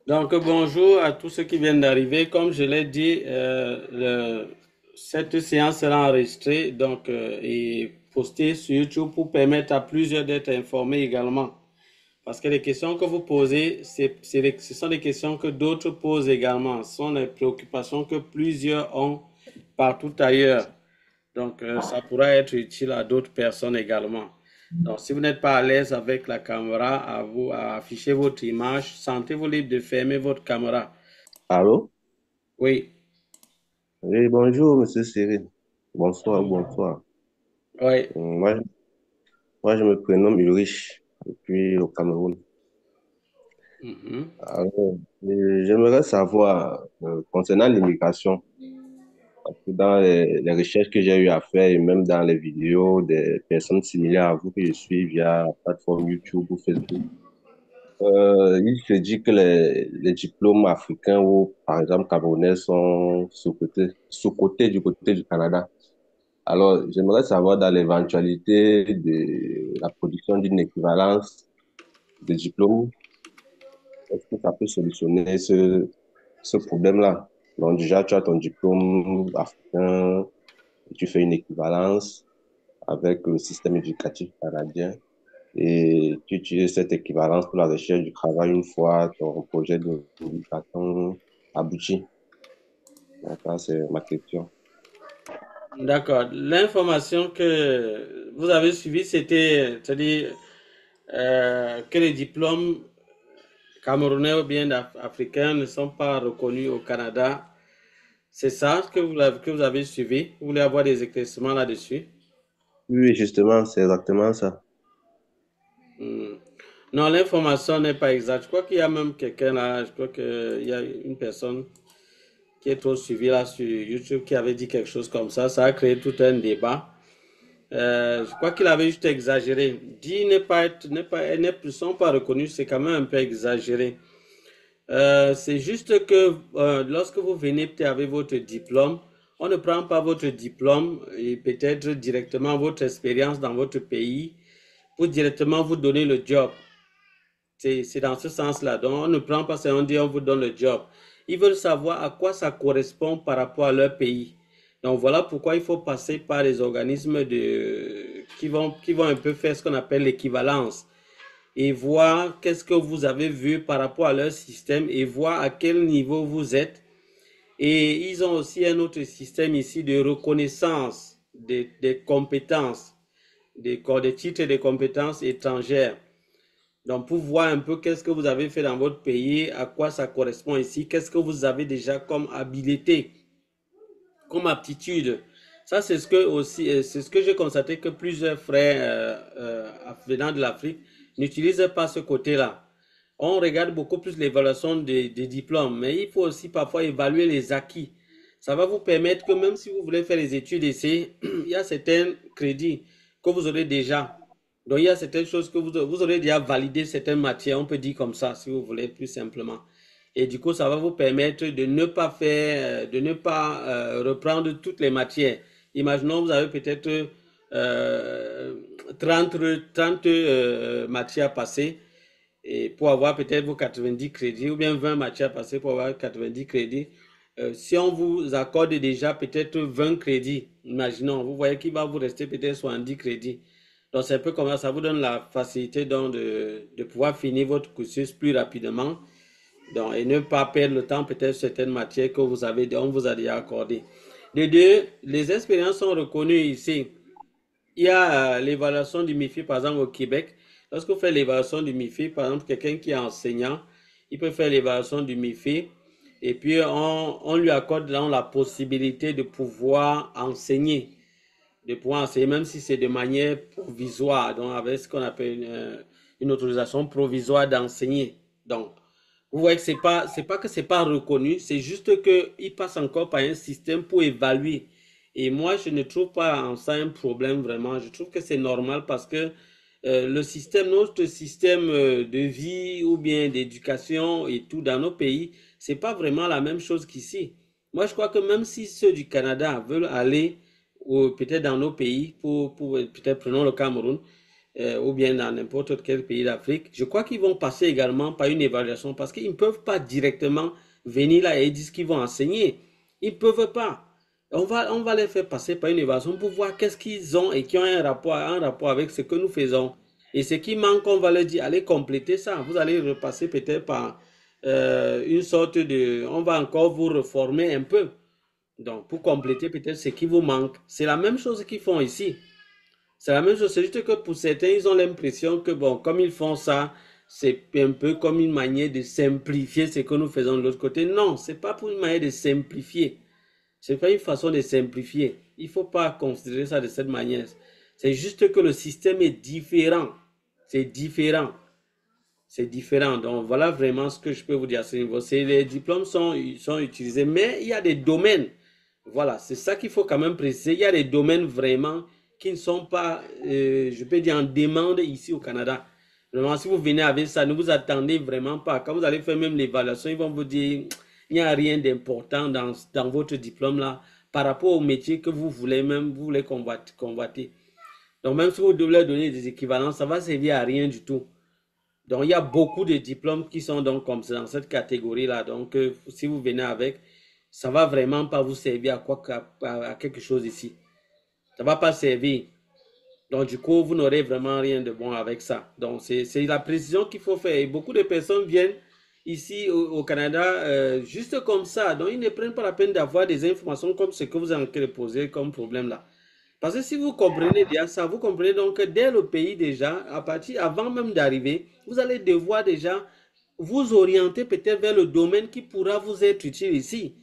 Donc, bonjour à tous ceux qui viennent d'arriver. Comme je l'ai dit, cette séance sera enregistrée et postée sur YouTube pour permettre à plusieurs d'être informés également. Parce que les questions que vous posez, ce sont des questions que d'autres posent également. Ce sont des préoccupations que plusieurs ont partout ailleurs. Donc, ça pourra être utile à d'autres personnes également. Donc, si vous n'êtes pas à l'aise avec la caméra, à vous à afficher votre image, sentez-vous libre de fermer votre caméra. Allô? Oui, Oui, bonjour, monsieur Cyril. Bonsoir, bonsoir. oui. Moi, je me prénomme Ulrich, depuis au Cameroun. Mhm. Alors, j'aimerais savoir, concernant l'immigration, parce que dans les recherches que j'ai eu à faire et même dans les vidéos des personnes similaires à vous que je suis via la plateforme YouTube ou Facebook, il se dit que les diplômes africains ou, par exemple, camerounais sont sous-cotés du côté du Canada. Alors, j'aimerais savoir dans l'éventualité de la production d'une équivalence de diplôme, est-ce que ça peut solutionner ce problème-là? Donc, déjà, tu as ton diplôme africain, tu fais une équivalence avec le système éducatif canadien et tu utilises cette équivalence pour la recherche du travail une fois ton projet de publication abouti. Donc, ça, c'est ma question. D'accord. L'information que vous avez suivie, c'est-à-dire que les diplômes camerounais ou bien africains ne sont pas reconnus au Canada. C'est ça que vous avez suivi. Vous voulez avoir des éclaircissements là-dessus? Oui, justement, c'est exactement ça. Hmm. Non, l'information n'est pas exacte. Je crois qu'il y a même quelqu'un là, je crois qu'il y a une personne qui est trop suivie là sur YouTube qui avait dit quelque chose comme ça. Ça a créé tout un débat. Je crois qu'il avait juste exagéré. Dit ne pas être, ne pas, ne sont pas reconnus, c'est quand même un peu exagéré. C'est juste que lorsque vous venez peut-être avec votre diplôme, on ne prend pas votre diplôme et peut-être directement votre expérience dans votre pays pour directement vous donner le job. C'est dans ce sens-là. Donc, on ne prend pas ça, on dit on vous donne le job. Ils veulent savoir à quoi ça correspond par rapport à leur pays. Donc, voilà pourquoi il faut passer par les organismes qui vont un peu faire ce qu'on appelle l'équivalence et voir qu'est-ce que vous avez vu par rapport à leur système et voir à quel niveau vous êtes. Et ils ont aussi un autre système ici de reconnaissance des compétences, des titres et des compétences étrangères. Donc, pour voir un peu qu'est-ce que vous avez fait dans votre pays, à quoi ça correspond ici, qu'est-ce que vous avez déjà comme habilité, comme aptitude. Ça, c'est ce que aussi, c'est ce que j'ai constaté que plusieurs frères venant de l'Afrique n'utilisent pas ce côté-là. On regarde beaucoup plus l'évaluation des diplômes, mais il faut aussi parfois évaluer les acquis. Ça va vous permettre que même si vous voulez faire les études d'essai, il y a certains crédits que vous aurez déjà. Donc, il y a certaines choses que vous aurez déjà validé certaines matières, on peut dire comme ça, si vous voulez, plus simplement. Et du coup, ça va vous permettre de ne pas de ne pas reprendre toutes les matières. Imaginons, vous avez peut-être euh, 30 30 matières passées et pour avoir peut-être vos 90 crédits ou bien 20 matières passées pour avoir 90 crédits. Si on vous accorde déjà peut-être 20 crédits, imaginons, vous voyez qu'il va vous rester peut-être 70 crédits. Donc c'est un peu comme ça vous donne la facilité donc de pouvoir finir votre cursus plus rapidement donc, et ne pas perdre le temps peut-être sur certaines matières que on vous a déjà accordées. Les deux, les expériences sont reconnues ici. Il y a l'évaluation du MIFI, par exemple, au Québec. Lorsque vous faites l'évaluation du MIFI, par exemple, quelqu'un qui est enseignant, il peut faire l'évaluation du MIFI et puis on lui accorde donc, la possibilité de pouvoir enseigner, même si c'est de manière provisoire, donc avec ce qu'on appelle une autorisation provisoire d'enseigner. Donc, vous voyez que c'est pas que c'est pas reconnu, c'est juste que il passe encore par un système pour évaluer. Et moi, je ne trouve pas en ça un problème vraiment. Je trouve que c'est normal parce que notre système de vie ou bien d'éducation et tout dans nos pays, c'est pas vraiment la même chose qu'ici. Moi, je crois que même si ceux du Canada veulent aller ou peut-être dans nos pays, pour peut-être prenons le Cameroun, ou bien dans n'importe quel pays d'Afrique, je crois qu'ils vont passer également par une évaluation parce qu'ils ne peuvent pas directement venir là et dire qu'ils vont enseigner. Ils ne peuvent pas. On va les faire passer par une évaluation pour voir qu'est-ce qu'ils ont et qui ont un rapport avec ce que nous faisons. Et ce qui manque, on va leur dire, allez compléter ça. Vous allez repasser peut-être par une sorte de... On va encore vous reformer un peu. Donc, pour compléter peut-être ce qui vous manque. C'est la même chose qu'ils font ici. C'est la même chose. C'est juste que pour certains, ils ont l'impression que, bon, comme ils font ça, c'est un peu comme une manière de simplifier ce que nous faisons de l'autre côté. Non, c'est pas pour une manière de simplifier. C'est pas une façon de simplifier. Il faut pas considérer ça de cette manière. C'est juste que le système est différent. C'est différent. C'est différent. Donc, voilà vraiment ce que je peux vous dire à ce niveau. Les diplômes sont utilisés, mais il y a des domaines. Voilà, c'est ça qu'il faut quand même préciser. Il y a des domaines vraiment qui ne sont pas, je peux dire, en demande ici au Canada. Vraiment, si vous venez avec ça, ne vous attendez vraiment pas. Quand vous allez faire même l'évaluation, ils vont vous dire, il n'y a rien d'important dans votre diplôme là par rapport au métier que vous voulez même, vous voulez convoiter. Donc, même si vous devez leur donner des équivalents, ça va servir à rien du tout. Donc, il y a beaucoup de diplômes qui sont donc comme ça dans cette catégorie-là. Donc, si vous venez avec, ça va vraiment pas vous servir à quelque chose ici. Ça va pas servir. Donc, du coup, vous n'aurez vraiment rien de bon avec ça. Donc, c'est la précision qu'il faut faire. Et beaucoup de personnes viennent ici au Canada juste comme ça. Donc, ils ne prennent pas la peine d'avoir des informations comme ce que vous avez en train de poser comme problème là. Parce que si vous comprenez déjà ça, vous comprenez donc que dès le pays déjà, avant même d'arriver, vous allez devoir déjà vous orienter peut-être vers le domaine qui pourra vous être utile ici.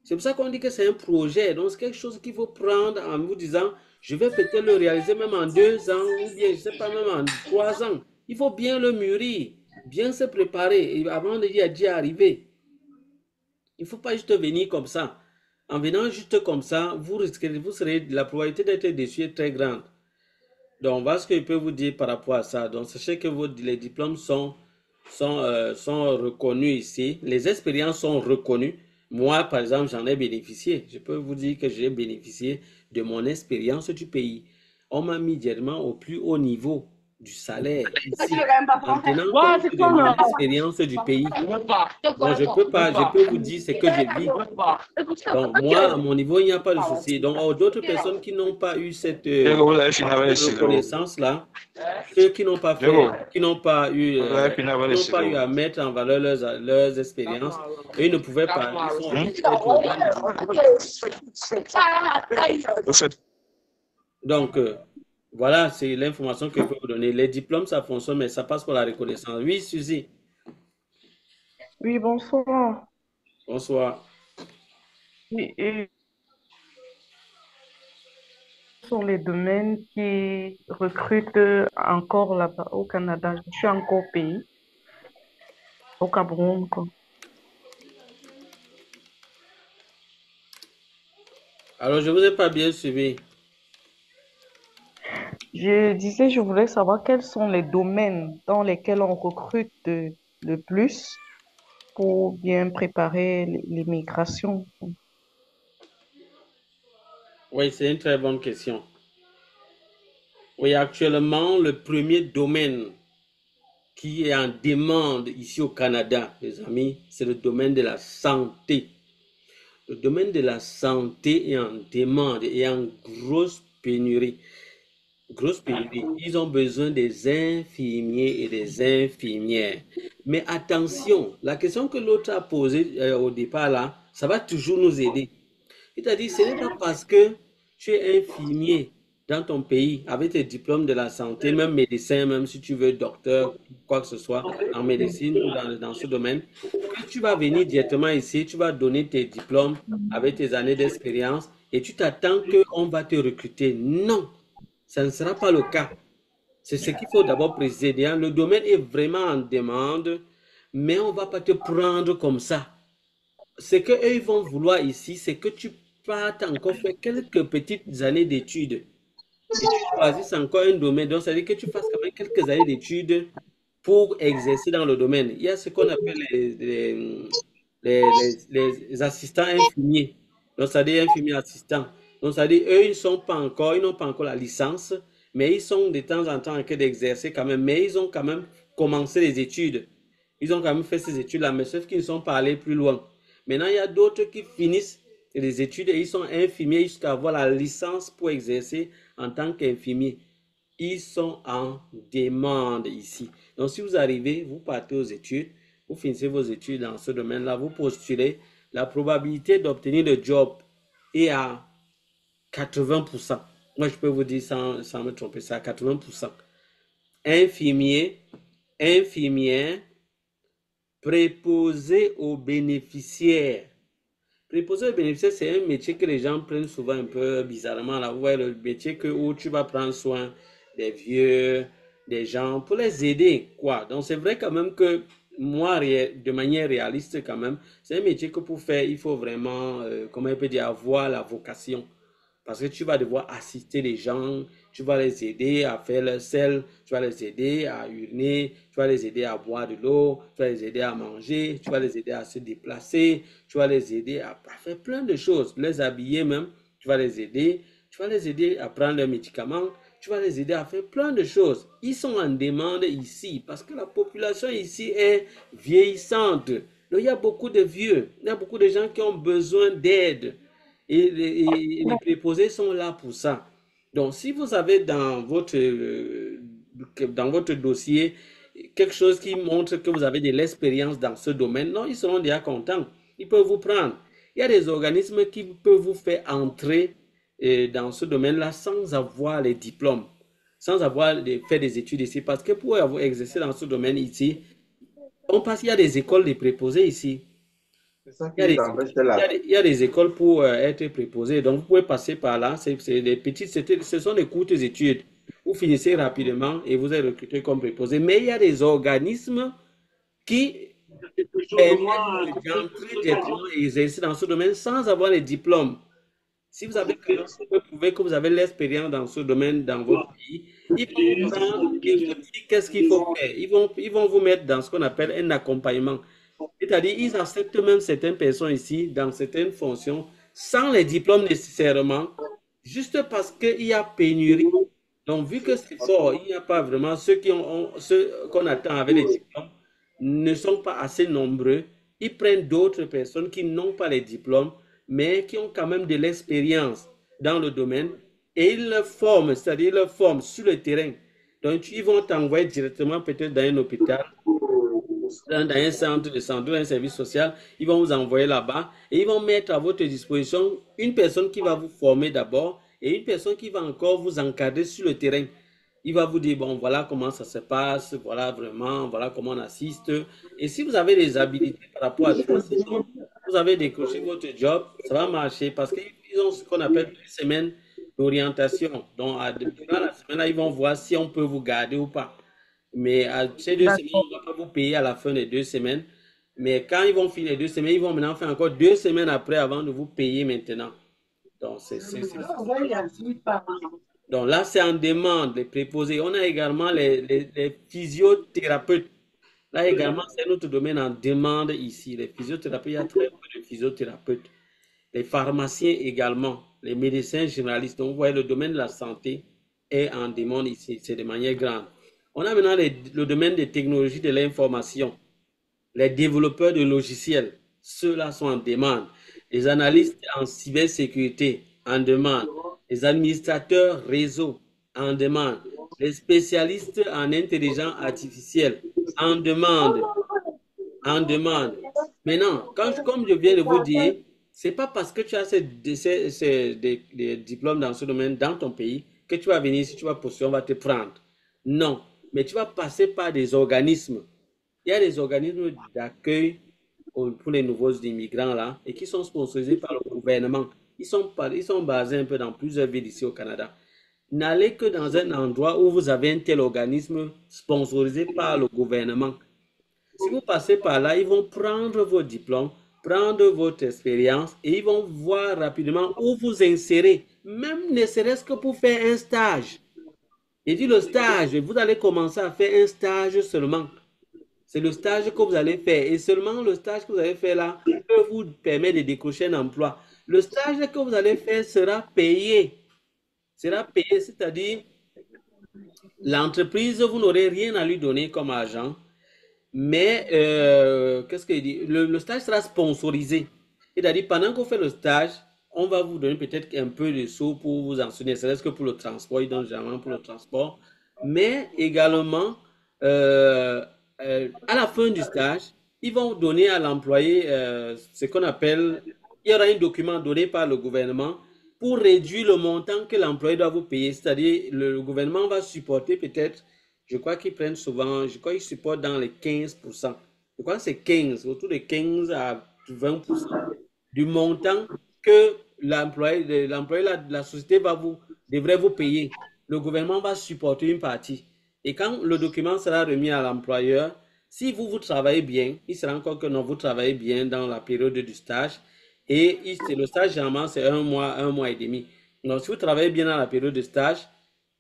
C'est pour ça qu'on dit que c'est un projet. Donc, c'est quelque chose qu'il faut prendre en vous disant, je vais peut-être le réaliser même en 2 ans ou bien, je ne sais pas, même en 3 ans. Il faut bien le mûrir, bien se préparer avant d'y arriver. Il ne faut pas juste venir comme ça. En venant juste comme ça, la probabilité d'être déçu est très grande. Donc, voilà ce que je peux vous dire par rapport à ça. Donc, sachez que les diplômes sont reconnus ici. Les expériences sont reconnues. Moi, par exemple, j'en ai bénéficié. Je peux vous dire que j'ai bénéficié de mon expérience du pays. On m'a mis directement au plus haut niveau du salaire ici, en tenant compte de mon expérience du pays. Donc, je peux vous dire ce que je vis. Donc, moi, à mon niveau, il n'y a pas de souci. Donc, d'autres personnes qui n'ont pas eu cette reconnaissance-là, ceux qui n'ont pas fait, qui n'ont pas eu à mettre en valeur leurs expériences, et ils ne pouvaient pas, ils sont obligés d'être au bas. Donc, voilà, c'est l'information que je peux vous donner. Les diplômes, ça fonctionne, mais ça passe par la reconnaissance. Oui, Suzy, Oui, bonsoir. bonsoir. Oui, et quels sont les domaines qui recrutent encore là-bas au Canada? Je suis encore au pays, au Cameroun, quoi. Alors, je ne vous ai pas bien suivi. Je disais, je voulais savoir quels sont les domaines dans lesquels on recrute le plus pour bien préparer l'immigration. Oui, c'est une très bonne question. Oui, actuellement, le premier domaine qui est en demande ici au Canada, les amis, c'est le domaine de la santé. Le domaine de la santé est en demande et en grosse pénurie. Grosse pénurie. Ils ont besoin des infirmiers et des infirmières. Mais attention, la question que l'autre a posée au départ là, ça va toujours nous aider. C'est-à-dire, ce n'est pas parce que tu es infirmier dans ton pays avec tes diplômes de la santé, même médecin, même si tu veux docteur, quoi que ce soit, en médecine ou dans ce domaine, que tu vas venir directement ici, tu vas donner tes diplômes avec tes années d'expérience et tu t'attends qu'on va te recruter. Non, ça ne sera pas le cas. C'est ce qu'il faut d'abord préciser. Le domaine est vraiment en demande, mais on ne va pas te prendre comme ça. Ce qu'eux ils vont vouloir ici, c'est que tu partes encore faire quelques petites années d'études et tu choisisses encore un domaine. Donc, ça veut dire que tu fasses quand même quelques années d'études pour exercer dans le domaine. Il y a ce qu'on appelle les assistants infirmiers. Donc, ça veut dire infirmiers assistants. Donc, ça veut dire eux, ils n'ont pas encore la licence, mais ils sont de temps en temps en train d'exercer quand même, mais ils ont quand même commencé les études. Ils ont quand même fait ces études-là, mais sauf qu'ils ne sont pas allés plus loin. Maintenant, il y a d'autres qui finissent les études et ils sont infirmiers jusqu'à avoir la licence pour exercer en tant qu'infirmier. Ils sont en demande ici. Donc, si vous arrivez, vous partez aux études, vous finissez vos études dans ce domaine-là, vous postulez, la probabilité d'obtenir le job est à 80%. Moi, je peux vous dire sans me tromper, c'est à 80%. Infirmier, infirmière, préposé aux bénéficiaires. Préposé aux bénéficiaires, c'est un métier que les gens prennent souvent un peu bizarrement. Là, vous voyez le métier où tu vas prendre soin des vieux, des gens, pour les aider, quoi. Donc, c'est vrai quand même que moi, de manière réaliste quand même, c'est un métier que pour faire, il faut vraiment, comment on peut dire, avoir la vocation. Parce que tu vas devoir assister les gens, tu vas les aider à faire leur sel, tu vas les aider à uriner, tu vas les aider à boire de l'eau, tu vas les aider à manger, tu vas les aider à se déplacer, tu vas les aider à faire plein de choses, les habiller même, tu vas les aider à prendre leurs médicaments, tu vas les aider à faire plein de choses. Ils sont en demande ici parce que la population ici est vieillissante. Donc, il y a beaucoup de vieux, il y a beaucoup de gens qui ont besoin d'aide. Et les préposés sont là pour ça. Donc, si vous avez dans votre dossier quelque chose qui montre que vous avez de l'expérience dans ce domaine, non, ils seront déjà contents. Ils peuvent vous prendre. Il y a des organismes qui peuvent vous faire entrer dans ce domaine-là sans avoir les diplômes, sans avoir fait des études ici. Parce que pour avoir exercé dans ce domaine ici, on passe, il y a des écoles de préposés ici. C'est ça Il y a qui des, t'empêche il y là. a des- il y a des écoles pour être préposé. Donc, vous pouvez passer par là. C'est des petites, ce sont des courtes études. Vous finissez rapidement et vous êtes recruté comme préposé. Mais il y a des organismes qui permettent d'entrer directement et exercer dans ce domaine sans avoir les diplômes. Si vous avez quand même, vous pouvez prouver que vous avez l'expérience dans ce domaine dans votre pays, ils vont vous prendre et vous dire qu'est-ce qu'il faut faire. Ils vont vous mettre dans ce qu'on appelle un accompagnement. C'est-à-dire, ils acceptent même certaines personnes ici dans certaines fonctions sans les diplômes nécessairement, juste parce qu'il y a pénurie. Donc, vu que c'est fort, il n'y a pas vraiment ceux qu'on attend avec les diplômes ne sont pas assez nombreux. Ils prennent d'autres personnes qui n'ont pas les diplômes, mais qui ont quand même de l'expérience dans le domaine et ils le forment, c'est-à-dire ils le forment sur le terrain. Donc, ils vont t'envoyer directement peut-être dans un hôpital dans un centre de santé, un service social, ils vont vous envoyer là-bas et ils vont mettre à votre disposition une personne qui va vous former d'abord et une personne qui va encore vous encadrer sur le terrain. Il va vous dire, bon, voilà comment ça se passe, voilà vraiment, voilà comment on assiste. Et si vous avez des habilités par rapport à ça, sinon, vous avez décroché votre job, ça va marcher parce qu'ils ont ce qu'on appelle 2 semaines d'orientation. Donc, durant la semaine, là, ils vont voir si on peut vous garder ou pas. Mais à ces 2 semaines, D'accord. on ne va pas vous payer à la fin des 2 semaines. Mais quand ils vont finir les 2 semaines, ils vont maintenant faire encore 2 semaines après avant de vous payer maintenant. Donc, donc là, c'est en demande, les préposés. On a également les physiothérapeutes. Là également, c'est notre domaine en demande ici. Les physiothérapeutes, il y a très peu de physiothérapeutes. Les pharmaciens également, les médecins généralistes. Donc, vous voyez, le domaine de la santé est en demande ici. C'est de manière grande. On a maintenant le domaine des technologies de l'information. Les développeurs de logiciels, ceux-là sont en demande. Les analystes en cybersécurité, en demande. Les administrateurs réseau, en demande. Les spécialistes en intelligence artificielle, en demande. En demande. Maintenant, comme je viens de vous dire, c'est pas parce que tu as des diplômes dans ce domaine dans ton pays que tu vas venir, si tu vas postuler, on va te prendre. Non, mais tu vas passer par des organismes. Il y a des organismes d'accueil pour les nouveaux immigrants là et qui sont sponsorisés par le gouvernement. Ils sont basés un peu dans plusieurs villes ici au Canada. N'allez que dans un endroit où vous avez un tel organisme sponsorisé par le gouvernement. Si vous passez par là, ils vont prendre vos diplômes, prendre votre expérience et ils vont voir rapidement où vous insérer, même ne serait-ce que pour faire un stage. Et dit le stage, vous allez commencer à faire un stage seulement. C'est le stage que vous allez faire et seulement le stage que vous allez faire là peut vous permettre de décrocher un emploi. Le stage que vous allez faire sera payé, c'est-à-dire l'entreprise, vous n'aurez rien à lui donner comme argent, mais qu'est-ce qu'il dit? Le stage sera sponsorisé. C'est-à-dire, pendant qu'on fait le stage, on va vous donner peut-être un peu de sous pour vous enseigner, c'est-à-dire que pour le transport, ils donnent généralement pour le transport, mais également, euh, à la fin du stage, ils vont donner à l'employé ce qu'on appelle, il y aura un document donné par le gouvernement pour réduire le montant que l'employé doit vous payer, c'est-à-dire le gouvernement va supporter peut-être, je crois qu'ils prennent souvent, je crois qu'ils supportent dans les 15%. Je crois que c'est 15, autour de 15 à 20% du montant que l'employé, la société devrait vous payer. Le gouvernement va supporter une partie. Et quand le document sera remis à l'employeur, si vous travaillez bien, il sera encore que non, vous travaillez bien dans la période du stage. Et le stage, généralement, c'est un mois et demi. Donc, si vous travaillez bien dans la période de stage,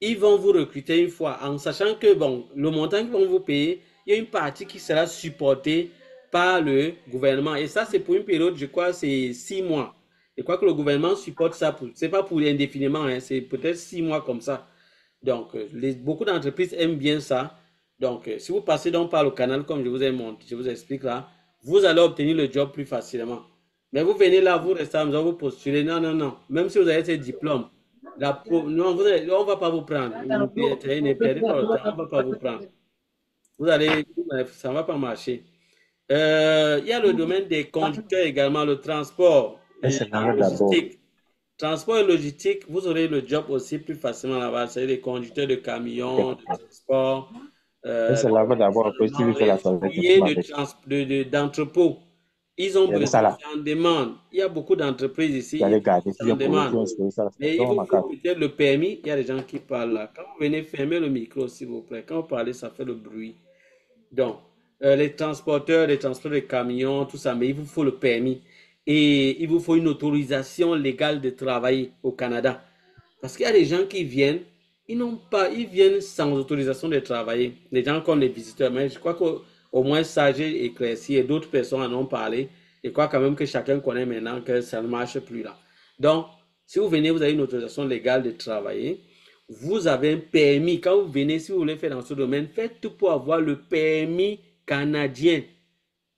ils vont vous recruter une fois en sachant que, bon, le montant qu'ils vont vous payer, il y a une partie qui sera supportée par le gouvernement. Et ça, c'est pour une période, je crois, c'est 6 mois. Je crois que le gouvernement supporte ça. C'est pas pour indéfiniment, hein, c'est peut-être 6 mois comme ça. Donc, beaucoup d'entreprises aiment bien ça. Donc, si vous passez donc par le canal, comme je vous explique là, vous allez obtenir le job plus facilement. Mais vous venez là, vous restez à la maison, vous postulez. Non, non, non. Même si vous avez ces diplômes, non, on ne va pas vous prendre. Ne perdez pas le temps, on ne va pas vous prendre. Ça ne va pas marcher. Il y a le domaine des conducteurs également, le transport et la logistique. Transport et logistique, vous aurez le job aussi plus facilement là-bas. C'est les conducteurs de camions, de transport, les ouvriers d'entrepôt. Ils ont besoin, c'est en demande. Il y a beaucoup d'entreprises ici, c'est en demande. Mais il vous faut peut-être le permis. Il y a des gens qui parlent là. Quand vous venez fermer le micro, s'il vous plaît. Quand vous parlez, ça fait le bruit. Donc, les transporteurs de camions, tout ça, mais il vous faut le permis. Et il vous faut une autorisation légale de travailler au Canada. Parce qu'il y a des gens qui viennent, ils viennent sans autorisation de travailler. Les gens comme les visiteurs, mais je crois qu'au moins ça, j'ai éclairci et d'autres personnes en ont parlé. Je crois quand même que chacun connaît maintenant que ça ne marche plus là. Donc, si vous venez, vous avez une autorisation légale de travailler. Vous avez un permis. Quand vous venez, si vous voulez faire dans ce domaine, faites tout pour avoir le permis canadien.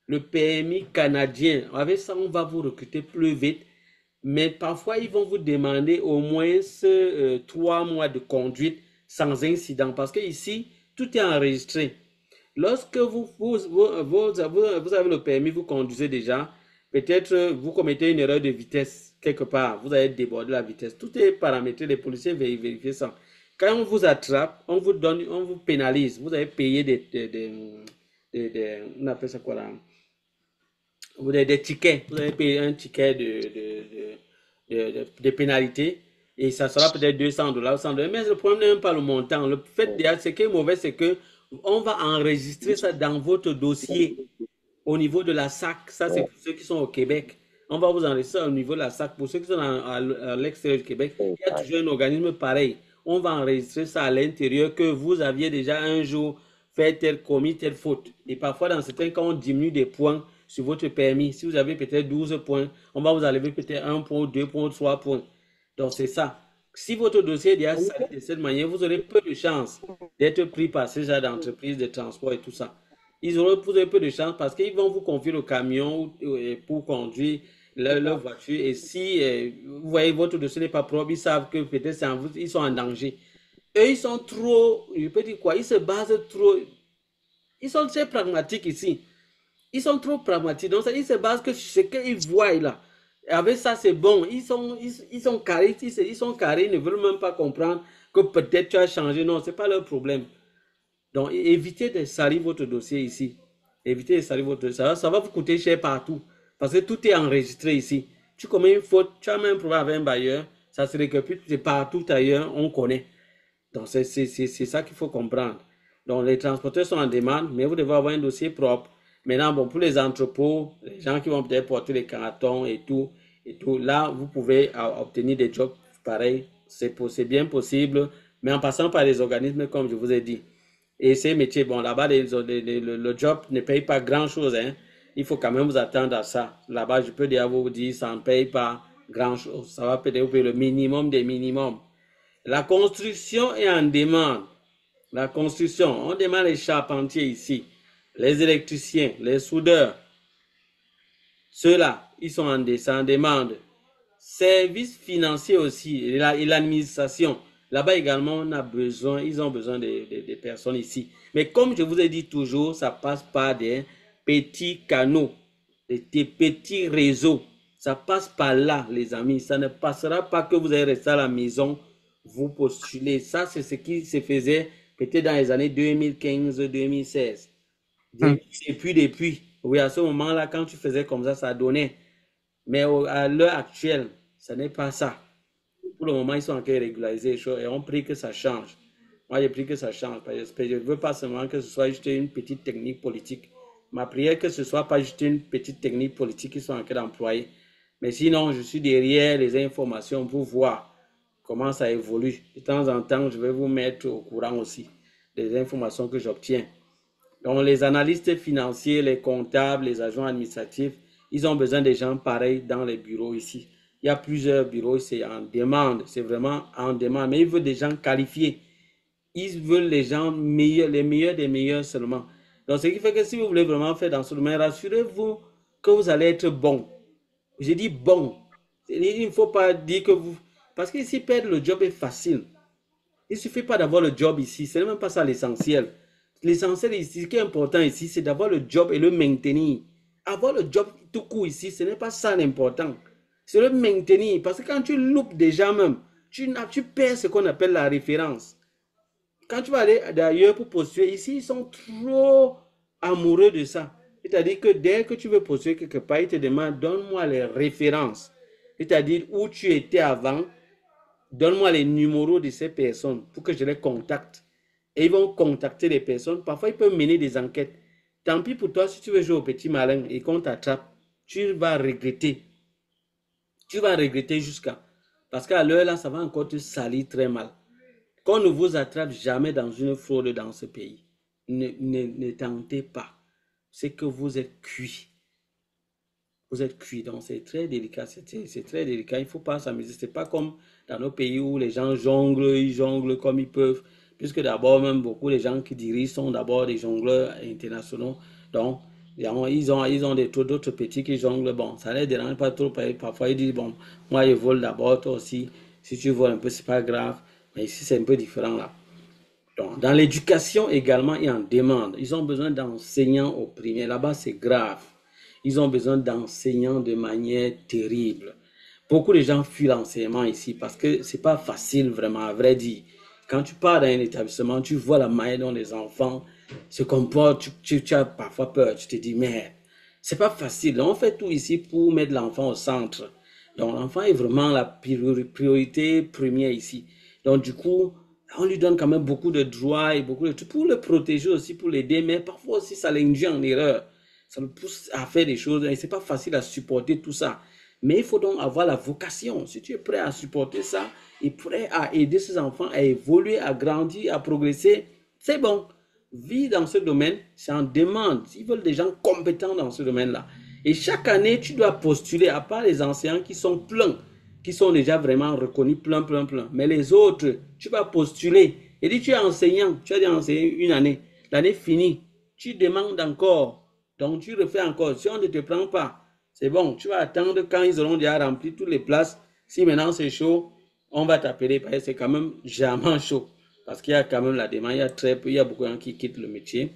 Le permis canadien. Avec ça, on va vous recruter plus vite. Mais parfois, ils vont vous demander au moins 3 mois de conduite sans incident. Parce que ici, tout est enregistré. Lorsque vous avez le permis, vous conduisez déjà, peut-être vous commettez une erreur de vitesse quelque part, vous avez débordé la vitesse. Tout est paramétré, les policiers vérifient ça. Quand on vous attrape, on vous pénalise. Vous avez payé on appelle ça quoi là? Des tickets. Vous avez payé un ticket de pénalité et ça sera peut-être $200, $100. Mais le problème n'est même pas le montant. Le fait, ce qui est mauvais, c'est que on va enregistrer ça dans votre dossier au niveau de la SAC. Ça, c'est pour ceux qui sont au Québec. On va vous enregistrer au niveau de la SAC. Pour ceux qui sont à l'extérieur du Québec, il y a toujours un organisme pareil. On va enregistrer ça à l'intérieur que vous aviez déjà un jour commis telle faute. Et parfois, dans certains cas, on diminue des points sur votre permis. Si vous avez peut-être 12 points, on va vous enlever peut-être 1 point, 2 points, 3 points. Donc, c'est ça. Si votre dossier est déjà sali de cette manière, vous aurez peu de chances d'être pris par ces gens d'entreprise de transport et tout ça. Vous aurez peu de chance parce qu'ils vont vous confier le camion pour conduire leur voiture. Et si vous voyez votre dossier n'est pas propre, ils savent que peut-être ils sont en danger. Eux, ils sont trop, je peux dire quoi, ils se basent trop, ils sont très pragmatiques ici. Ils sont trop pragmatiques. Donc, ils se basent que ce qu'ils voient là. Et avec ça, c'est bon. Ils sont carrés. Ils sont carrés. Ils ne veulent même pas comprendre que peut-être tu as changé. Non, ce n'est pas leur problème. Donc, évitez de salir votre dossier ici. Évitez de salir votre dossier. Ça va vous coûter cher partout. Parce que tout est enregistré ici. Tu commets une faute, tu as même un problème avec un bailleur, ça se récupère partout ailleurs, on connaît. Donc, c'est ça qu'il faut comprendre. Donc, les transporteurs sont en demande, mais vous devez avoir un dossier propre. Maintenant, bon, pour les entrepôts, les gens qui vont peut-être porter les cartons et tout, là, vous pouvez obtenir des jobs pareils. C'est bien possible, mais en passant par les organismes, comme je vous ai dit. Et ces métiers, bon, là-bas, le job ne paye pas grand-chose, hein. Il faut quand même vous attendre à ça. Là-bas, je peux déjà vous dire, ça ne paye pas grand-chose. Ça va peut-être vous payer le minimum des minimums. La construction est en demande. La construction, on demande les charpentiers ici, les électriciens, les soudeurs. Ceux-là, ils sont en demande. Services financiers aussi, et l'administration. Là-bas également, ils ont besoin de personnes ici. Mais comme je vous ai dit toujours, ça passe par des petits canaux, des petits réseaux. Ça passe par là, les amis. Ça ne passera pas que vous allez rester à la maison, vous postulez. Ça, c'est ce qui se faisait peut-être dans les années 2015-2016. Hmm. Et puis depuis, oui, à ce moment-là, quand tu faisais comme ça donnait. Mais à l'heure actuelle, ce n'est pas ça. Pour le moment, ils sont en train de régulariser les choses et on prie que ça change. Moi, j'ai pris que ça change. Parce que je ne veux pas seulement que ce soit juste une petite technique politique. Ma prière, que ce ne soit pas juste une petite technique politique qu'ils sont en train d'employer. Mais sinon, je suis derrière les informations pour voir comment ça évolue. De temps en temps, je vais vous mettre au courant aussi des informations que j'obtiens. Donc, les analystes financiers, les comptables, les agents administratifs, ils ont besoin des gens pareils dans les bureaux ici. Il y a plusieurs bureaux, c'est en demande, c'est vraiment en demande, mais ils veulent des gens qualifiés. Ils veulent les gens meilleurs, les meilleurs des meilleurs seulement. Donc, ce qui fait que si vous voulez vraiment faire dans ce domaine, rassurez-vous que vous allez être bon. J'ai dit bon. Il ne faut pas dire que vous... Parce qu'ici, perdre le job est facile. Il ne suffit pas d'avoir le job ici. Ce n'est même pas ça l'essentiel. L'essentiel ici, ce qui est important ici, c'est d'avoir le job et le maintenir. Avoir le job tout court ici, ce n'est pas ça l'important. C'est le maintenir. Parce que quand tu loupes déjà même, tu perds ce qu'on appelle la référence. Quand tu vas aller d'ailleurs pour postuler, ici, ils sont trop amoureux de ça. C'est-à-dire que dès que tu veux postuler quelque part, ils te demandent, donne-moi les références. C'est-à-dire où tu étais avant, donne-moi les numéros de ces personnes pour que je les contacte. Et ils vont contacter les personnes. Parfois, ils peuvent mener des enquêtes. Tant pis pour toi, si tu veux jouer au petit malin et qu'on t'attrape, tu vas regretter. Tu vas regretter jusqu'à... Parce qu'à l'heure là, ça va encore te salir très mal. Qu'on ne vous attrape jamais dans une fraude dans ce pays. Ne tentez pas. C'est que vous êtes cuit. Vous êtes cuit, donc c'est très délicat. C'est très délicat. Il ne faut pas s'amuser. Ce n'est pas comme dans nos pays où les gens jonglent, ils jonglent comme ils peuvent. Puisque d'abord, même beaucoup de gens qui dirigent sont d'abord des jongleurs internationaux. Donc, ils ont d'autres petits qui jonglent. Bon, ça ne les dérange pas trop. Parfois, ils disent, bon, moi, je vole d'abord, toi aussi. Si tu voles un peu, ce n'est pas grave. Mais ici, c'est un peu différent là. Donc, dans l'éducation également, ils en demandent. Ils ont besoin d'enseignants au primaire. Là-bas, c'est grave. Ils ont besoin d'enseignants de manière terrible. Beaucoup de gens fuient l'enseignement ici parce que c'est pas facile vraiment, à vrai dire. Quand tu pars dans un établissement, tu vois la manière dont les enfants se comportent, tu as parfois peur, tu te dis, mais c'est pas facile. On fait tout ici pour mettre l'enfant au centre. Donc l'enfant est vraiment la priorité première ici. Donc du coup, on lui donne quand même beaucoup de droits et beaucoup de trucs pour le protéger aussi, pour l'aider, mais parfois aussi ça l'induit en erreur. Ça le pousse à faire des choses et c'est pas facile à supporter tout ça. Mais il faut donc avoir la vocation. Si tu es prêt à supporter ça et prêt à aider ces enfants à évoluer, à grandir, à progresser, c'est bon. Vie dans ce domaine, c'est en demande. Ils veulent des gens compétents dans ce domaine-là. Et chaque année, tu dois postuler, à part les enseignants qui sont pleins, qui sont déjà vraiment reconnus plein. Mais les autres, tu vas postuler. Et dis, tu es enseignant, tu as déjà enseigné une année. L'année finie, tu demandes encore. Donc, tu refais encore. Si on ne te prend pas, c'est bon. Tu vas attendre quand ils auront déjà rempli toutes les places. Si maintenant c'est chaud, on va t'appeler. Parce que c'est quand même jamais chaud. Parce qu'il y a quand même la demande. Il y a beaucoup de gens qui quittent le métier.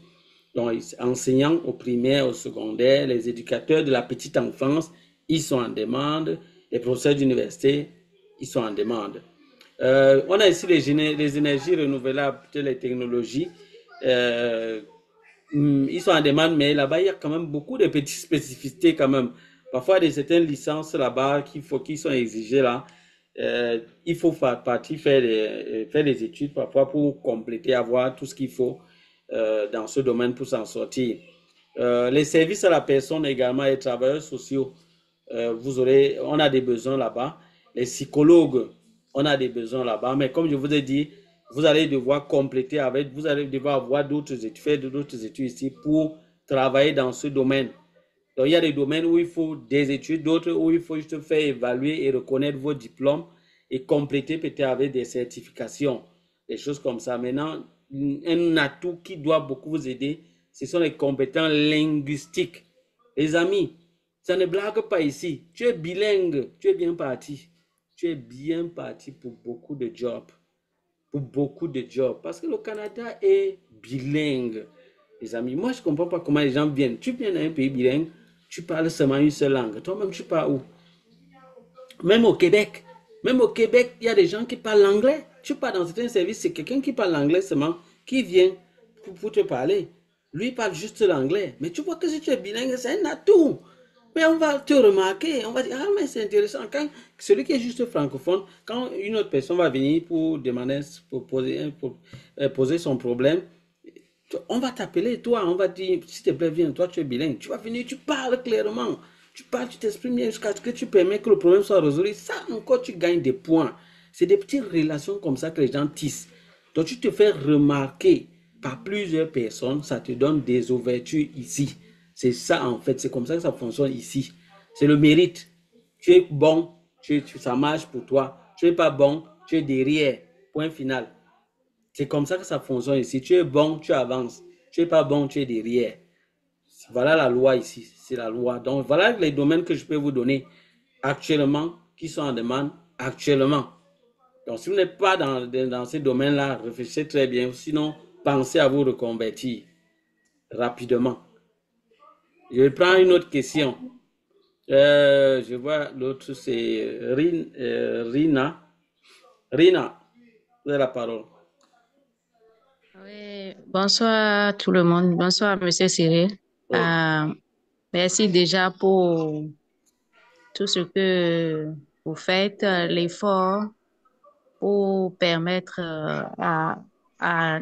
Donc, enseignants au primaire, au secondaire, les éducateurs de la petite enfance, ils sont en demande. Les professeurs d'université, ils sont en demande. On a ici les énergies renouvelables, les technologies. Ils sont en demande, mais là-bas, il y a quand même beaucoup de petites spécificités quand même. Parfois, il y a certaines licences là-bas qui sont exigées là. Il faut partir faire des études parfois pour compléter, avoir tout ce qu'il faut dans ce domaine pour s'en sortir. Les services à la personne également, les travailleurs sociaux, on a des besoins là-bas. Les psychologues, on a des besoins là-bas. Mais comme je vous ai dit, vous allez devoir compléter avec, vous allez devoir avoir d'autres études, faire d'autres études ici pour travailler dans ce domaine. Donc, il y a des domaines où il faut des études, d'autres où il faut juste faire évaluer et reconnaître vos diplômes et compléter peut-être avec des certifications, des choses comme ça. Maintenant, un atout qui doit beaucoup vous aider, ce sont les compétences linguistiques. Les amis, ça ne blague pas ici. Tu es bilingue, tu es bien parti. Tu es bien parti pour beaucoup de jobs. Pour beaucoup de jobs. Parce que le Canada est bilingue. Les amis, moi je ne comprends pas comment les gens viennent. Tu viens d'un pays bilingue, tu parles seulement une seule langue. Toi-même, tu pars où? Même au Québec. Même au Québec, il y a des gens qui parlent l'anglais. Tu pars dans certains services, c'est quelqu'un qui parle l'anglais seulement, qui vient pour te parler. Lui parle juste l'anglais. Mais tu vois que si tu es bilingue, c'est un atout. Mais on va te remarquer, on va dire, ah mais c'est intéressant. Quand celui qui est juste francophone, quand une autre personne va venir pour demander, poser son problème, on va t'appeler, toi, on va dire, s'il te plaît, viens, toi tu es bilingue, tu vas venir, tu parles clairement, tu parles, tu t'exprimes bien jusqu'à ce que tu permets que le problème soit résolu. Ça encore, tu gagnes des points. C'est des petites relations comme ça que les gens tissent. Donc tu te fais remarquer par plusieurs personnes, ça te donne des ouvertures ici. C'est ça en fait, c'est comme ça que ça fonctionne ici. C'est le mérite. Tu es bon, ça marche pour toi. Tu es pas bon, tu es derrière. Point final. C'est comme ça que ça fonctionne ici. Tu es bon, tu avances. Tu es pas bon, tu es derrière. Voilà la loi ici. C'est la loi. Donc, voilà les domaines que je peux vous donner actuellement, qui sont en demande actuellement. Donc, si vous n'êtes pas dans ces domaines-là, réfléchissez très bien. Sinon, pensez à vous reconvertir rapidement. Je prends une autre question. Je vois l'autre, c'est Rina. Rina, vous avez la parole. Oui, bonsoir tout le monde. Bonsoir, Monsieur Cyril. Oui. Merci déjà pour tout ce que vous faites, l'effort pour permettre à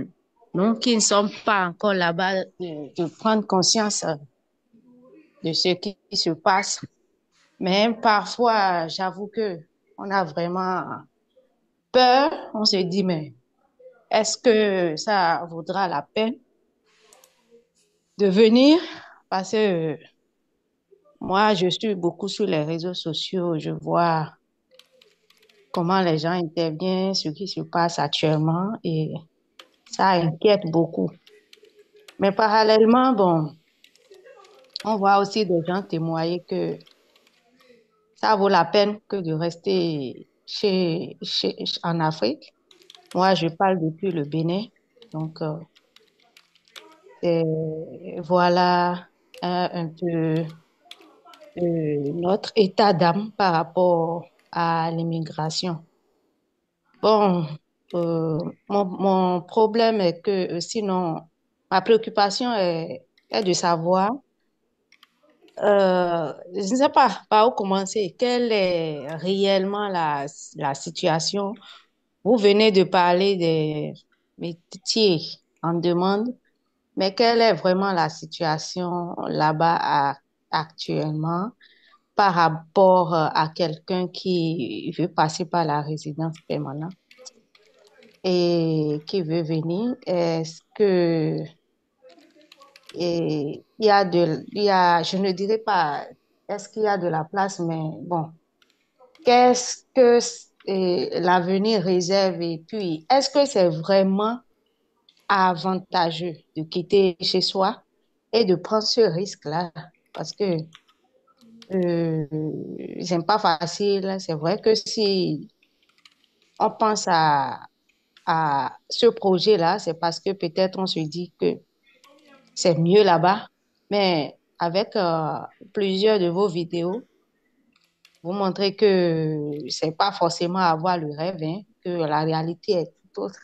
nous qui ne sommes pas encore là-bas de prendre conscience de ce qui se passe. Mais parfois, j'avoue que on a vraiment peur. On se dit, mais est-ce que ça vaudra la peine de venir? Parce que moi, je suis beaucoup sur les réseaux sociaux. Je vois comment les gens interviennent, ce qui se passe actuellement et ça inquiète beaucoup. Mais parallèlement, bon, on voit aussi des gens témoigner que ça vaut la peine que de rester en Afrique. Moi, je parle depuis le Bénin. Donc, voilà un peu notre état d'âme par rapport à l'immigration. Bon, mon problème est que sinon, ma préoccupation est de savoir, je ne sais pas par où commencer, quelle est réellement la situation. Vous venez de parler des métiers en demande, mais quelle est vraiment la situation là-bas actuellement par rapport à quelqu'un qui veut passer par la résidence permanente et qui veut venir? Est-ce que je ne dirais pas, est-ce qu'il y a de la place, mais bon, qu'est-ce que l'avenir réserve et puis est-ce que c'est vraiment avantageux de quitter chez soi et de prendre ce risque-là? Parce que c'est pas facile. C'est vrai que si on pense à ce projet-là, c'est parce que peut-être on se dit que c'est mieux là-bas. Mais avec plusieurs de vos vidéos, vous montrez que c'est pas forcément avoir le rêve, hein, que la réalité est tout autre.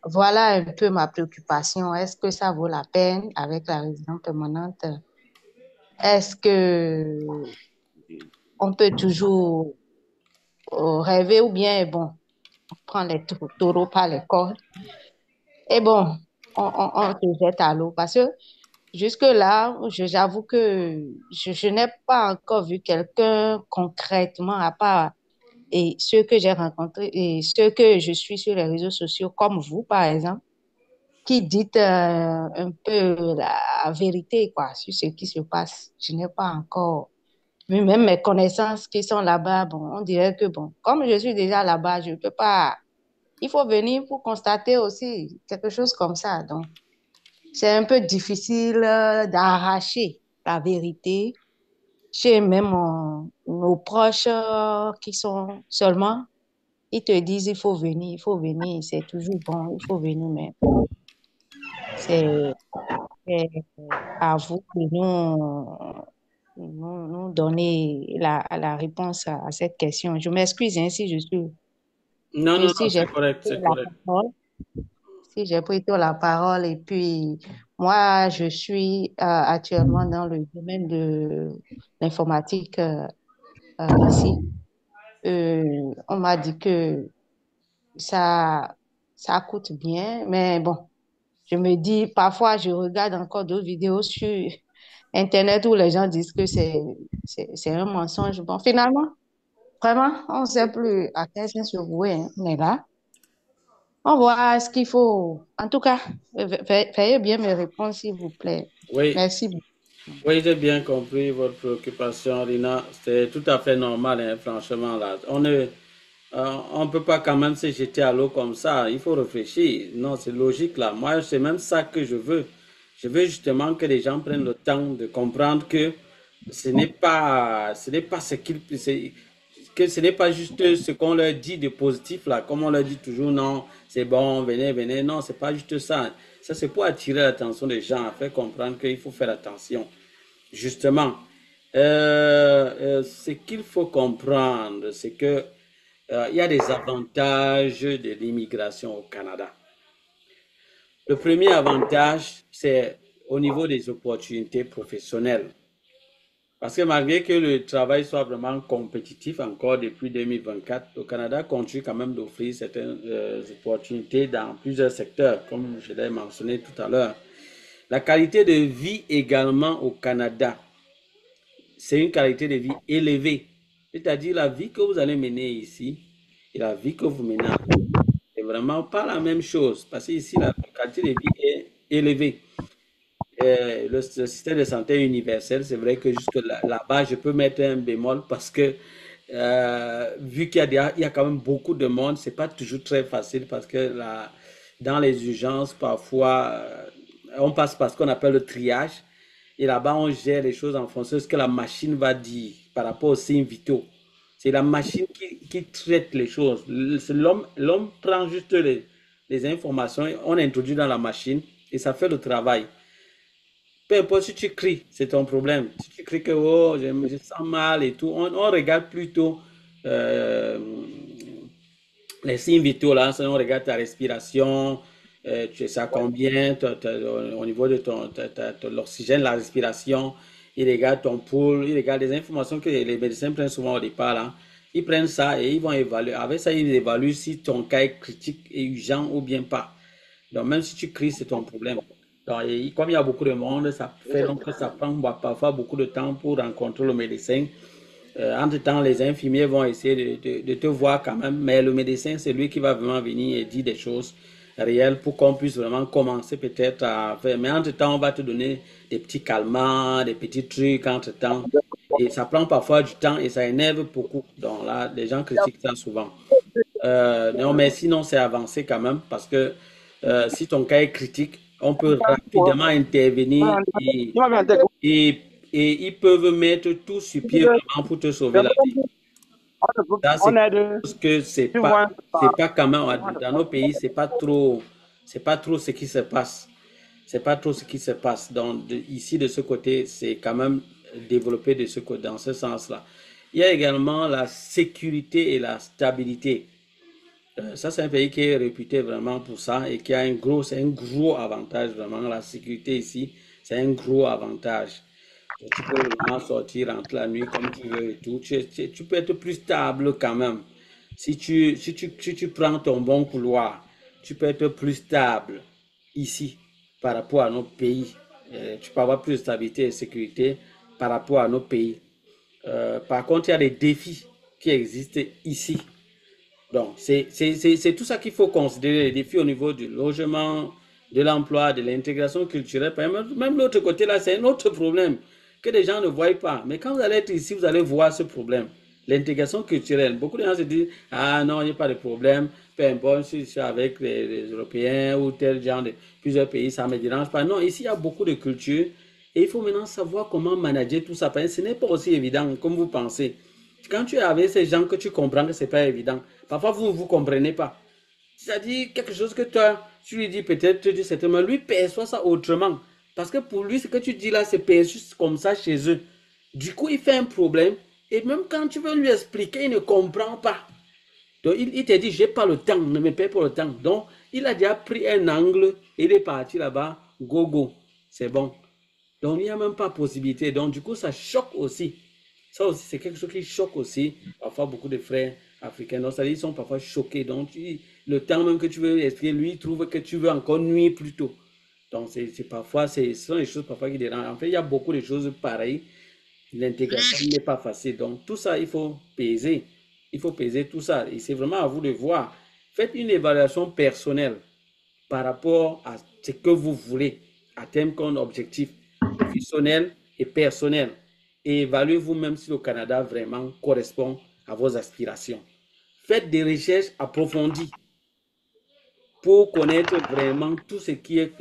Voilà un peu ma préoccupation. Est-ce que ça vaut la peine avec la résidence permanente? Est-ce que on peut toujours rêver ou bien, bon, on prend les taureaux par les cornes et bon, on se jette à l'eau parce que jusque-là, j'avoue que je n'ai pas encore vu quelqu'un concrètement, à part et ceux que j'ai rencontrés et ceux que je suis sur les réseaux sociaux, comme vous, par exemple, qui dit un peu la vérité, quoi, sur ce qui se passe. Je n'ai pas encore vu, même mes connaissances qui sont là-bas, bon, on dirait que, bon, comme je suis déjà là-bas, je ne peux pas il faut venir pour constater aussi quelque chose comme ça. Donc, c'est un peu difficile d'arracher la vérité chez même nos proches qui sont seulement, ils te disent il faut venir, c'est toujours bon, il faut venir, mais c'est c'est à vous de nous donner la réponse à cette question. Je m'excuse hein, si je suis, Non, non, non, si j'ai c'est pris correct, c'est la correct. parole, si j'ai pris tôt la parole et puis moi, je suis actuellement dans le domaine de l'informatique ici. On m'a dit que ça, ça coûte bien, mais bon, je me dis, parfois, je regarde encore d'autres vidéos sur Internet où les gens disent que c'est un mensonge. Bon, finalement, vraiment, on ne sait plus à quel sens se vouer, hein. On est là. On voit ce qu'il faut. En tout cas, veuillez bien me répondre, s'il vous plaît. Oui, Merci beaucoup. oui, j'ai bien compris votre préoccupation, Rina. C'est tout à fait normal, hein, franchement, là. On peut pas quand même se jeter à l'eau comme ça. Il faut réfléchir. Non, c'est logique, là. Moi, c'est même ça que je veux. Je veux justement que les gens prennent le temps de comprendre que ce n'est pas ce qu'ils, que ce n'est pas juste ce qu'on leur dit de positif, là. Comme on leur dit toujours, non, c'est bon, venez, venez. Non, c'est pas juste ça. Ça, c'est pour attirer l'attention des gens, faire comprendre qu'il faut faire attention. Justement, ce qu'il faut comprendre, c'est que il y a des avantages de l'immigration au Canada. Le premier avantage, c'est au niveau des opportunités professionnelles. Parce que malgré que le travail soit vraiment compétitif encore depuis 2024, le Canada continue quand même d'offrir certaines opportunités dans plusieurs secteurs, comme je l'ai mentionné tout à l'heure. La qualité de vie également au Canada, c'est une qualité de vie élevée. C'est-à-dire la vie que vous allez mener ici et la vie que vous menez en Europe, c'est vraiment pas la même chose. Parce que ici, la qualité de vie est élevée. Le système de santé est universel, c'est vrai que jusque là-bas, je peux mettre un bémol parce que vu il y a quand même beaucoup de monde, c'est pas toujours très facile parce que dans les urgences, parfois, on passe par ce qu'on appelle le triage. Et là-bas, on gère les choses en fonction de ce que la machine va dire par rapport aux signes vitaux. C'est la machine qui traite les choses. L'homme prend juste les informations, on introduit dans la machine et ça fait le travail. Peu importe si tu cries, c'est ton problème. Si tu cries que oh, je sens mal et tout, on regarde plutôt euh, les signes vitaux là, on regarde ta respiration, tu sais à combien au niveau de l'oxygène, la respiration, ils regardent ton pouls, ils regardent des informations que les médecins prennent souvent au départ là. Ils prennent ça et ils vont évaluer. Avec ça, ils évaluent si ton cas est critique et urgent ou bien pas. Donc, même si tu cries, c'est ton problème. Donc, comme il y a beaucoup de monde, ça fait donc que ça prend parfois beaucoup de temps pour rencontrer le médecin. Entre-temps, les infirmiers vont essayer de te voir quand même, mais le médecin, c'est lui qui va vraiment venir et dire des choses réelles pour qu'on puisse vraiment commencer peut-être à faire. Mais entre-temps, on va te donner des petits calmants, des petits trucs entre-temps. Et ça prend parfois du temps et ça énerve beaucoup. Donc là, les gens critiquent ça souvent. Non, mais sinon, c'est avancé quand même parce que si ton cas est critique, on peut rapidement intervenir et, et ils peuvent mettre tout sur pied vraiment pour te sauver la vie. Ça, c'est quelque chose que c'est pas quand même, dans nos pays, c'est pas trop ce qui se passe. C'est pas trop ce qui se passe. Donc, ici, de ce côté, c'est quand même développé de ce côté, dans ce sens-là. Il y a également la sécurité et la stabilité. Ça, c'est un pays qui est réputé vraiment pour ça et qui a c'est un gros avantage vraiment. La sécurité ici, c'est un gros avantage. Tu peux vraiment sortir entre la nuit comme tu veux et tout. Tu peux être plus stable quand même. Si tu prends ton bon couloir, tu peux être plus stable ici par rapport à nos pays. Tu peux avoir plus de stabilité et de sécurité par rapport à nos pays. Par contre, il y a des défis qui existent ici. Donc, c'est tout ça qu'il faut considérer, les défis au niveau du logement, de l'emploi, de l'intégration culturelle. Même l'autre côté, là, c'est un autre problème que les gens ne voient pas. Mais quand vous allez être ici, vous allez voir ce problème. l'intégration culturelle. Beaucoup de gens se disent, ah non, il n'y a pas de problème, peu importe si je suis avec les Européens ou tel genre de plusieurs pays, ça ne me dérange pas. Non, ici, il y a beaucoup de cultures et il faut maintenant savoir comment manager tout ça. Parce que ce n'est pas aussi évident comme vous pensez. Quand tu es avec ces gens que tu comprends que ce n'est pas évident, parfois vous ne vous comprenez pas. C'est-à-dire quelque chose que toi, tu lui dis peut-être, tu dis certainement, lui perçoit ça autrement. Parce que pour lui, ce que tu dis là, c'est perçu comme ça chez eux. Du coup, il fait un problème. Et même quand tu veux lui expliquer, il ne comprend pas. Donc, il te dit, j'ai pas le temps, ne me paie pas le temps. Donc, il a déjà pris un angle, et il est parti là-bas, go, go. C'est bon. Donc, il n'y a même pas possibilité. Donc, du coup, ça choque aussi. Ça aussi, c'est quelque chose qui choque aussi. Parfois, beaucoup de frères africains, donc, ça, ils sont parfois choqués. Donc, le temps même que tu veux expliquer, lui, il trouve que tu veux encore nuire plus tôt. Donc, parfois, ce sont des choses parfois qui dérangent. En fait, il y a beaucoup de choses pareilles. L'intégration n'est pas facile. Donc, tout ça, il faut peser. Il faut peser tout ça. Et c'est vraiment à vous de voir. Faites une évaluation personnelle par rapport à ce que vous voulez atteindre comme objectif professionnel et personnel. Et évaluez vous-même si le Canada vraiment correspond à vos aspirations. Faites des recherches approfondies pour connaître vraiment tout ce qui est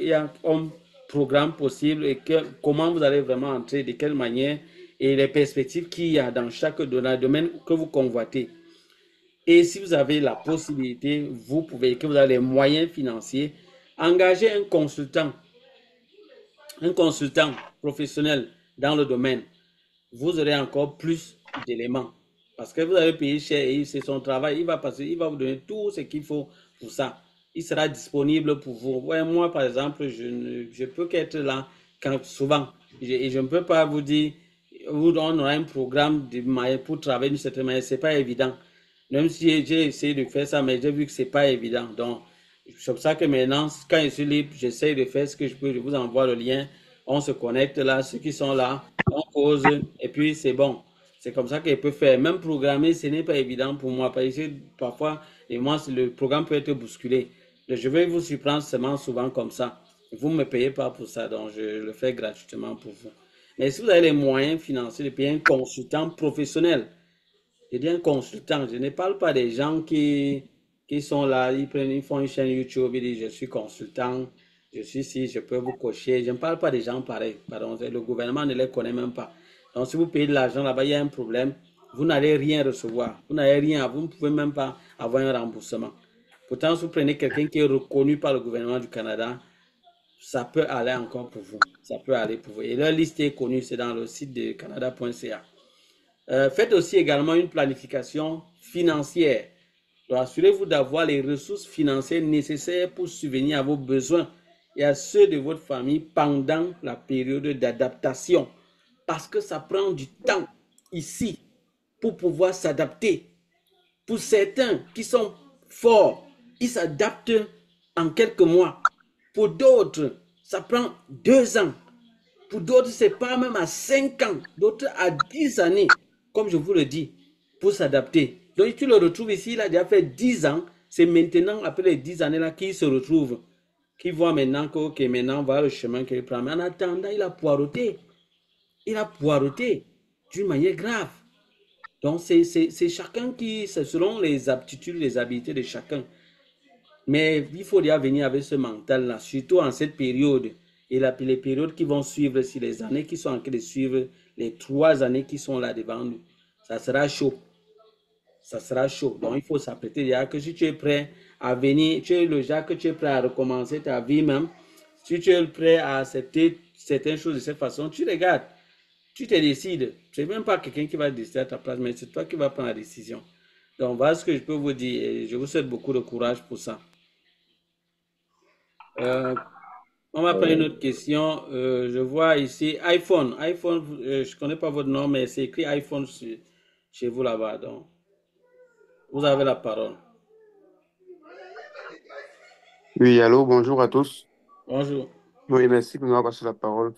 comme programme possible et comment vous allez vraiment entrer, de quelle manière et les perspectives qu'il y a dans chaque domaine que vous convoitez. Et si vous avez la possibilité, vous pouvez, que vous avez les moyens financiers, engager un consultant professionnel dans le domaine. Vous aurez encore plus d'éléments. Parce que vous avez payé cher et c'est son travail. Il va passer, il va vous donner tout ce qu'il faut pour ça. Il sera disponible pour vous. Ouais, moi, par exemple, je peux qu'être là souvent. Et je ne peux pas vous dire, on aura un programme pour travailler d'une certaine manière. Ce n'est pas évident. Même si j'ai essayé de faire ça, mais j'ai vu que ce n'est pas évident. Donc, c'est pour ça que maintenant, quand je suis libre, j'essaie de faire ce que je peux. Je vous envoie le lien. On se connecte là, ceux qui sont là, on pose et puis c'est bon. C'est comme ça qu'il peut faire. Même programmer, ce n'est pas évident pour moi. Parce que parfois, et moi, le programme peut être bousculé. Je vais vous surprendre seulement souvent comme ça. Vous ne me payez pas pour ça, donc je le fais gratuitement pour vous. Mais si vous avez les moyens financiers de payer un consultant professionnel, je dis un consultant, je ne parle pas des gens qui sont là, ils font une chaîne YouTube, ils disent je suis consultant, je suis ici, je peux vous cocher. Je ne parle pas des gens pareils, pardon, le gouvernement ne les connaît même pas. Donc si vous payez de l'argent là-bas, il y a un problème, vous n'allez rien recevoir, vous n'allez rien, vous ne pouvez même pas avoir un remboursement. Pourtant, si vous prenez quelqu'un qui est reconnu par le gouvernement du Canada, ça peut aller encore pour vous. Ça peut aller pour vous. Et leur liste est connue, c'est dans le site de canada.ca. Faites aussi également une planification financière. Donc, assurez-vous d'avoir les ressources financières nécessaires pour subvenir à vos besoins et à ceux de votre famille pendant la période d'adaptation. Parce que ça prend du temps ici pour pouvoir s'adapter. Pour certains qui sont forts, ils s'adaptent en quelques mois. Pour d'autres, ça prend 2 ans. Pour d'autres, c'est pas même à 5 ans, d'autres à 10 années, comme je vous le dis, pour s'adapter. Donc, tu le retrouves ici, il a déjà fait 10 ans. C'est maintenant, après les 10 années-là, qu'il se retrouve, qu'il voit maintenant que, ok, maintenant, voilà le chemin qu'il prend. Mais en attendant, il a poireauté. Il a poireauté d'une manière grave. Donc, c'est chacun qui, c'est selon les aptitudes, les habiletés de chacun. Mais il faut déjà venir avec ce mental-là, surtout en cette période. Et les périodes qui vont suivre, si les années qui sont en train de suivre, les 3 années qui sont là devant nous, ça sera chaud. Ça sera chaud. Donc il faut s'apprêter déjà que si tu es prêt à venir, tu es le genre que tu es prêt à recommencer ta vie même, si tu es prêt à accepter certaines choses de cette façon, tu regardes, tu te décides. Ce n'est même pas quelqu'un qui va décider à ta place, mais c'est toi qui vas prendre la décision. Donc voilà ce que je peux vous dire et je vous souhaite beaucoup de courage pour ça. Euh, On va prendre une autre question. Je vois ici iPhone. iPhone, je ne connais pas votre nom, mais c'est écrit iPhone chez vous là-bas. Donc, vous avez la parole. Oui, allô, bonjour à tous. Bonjour. Oui, merci de m'avoir passé la parole.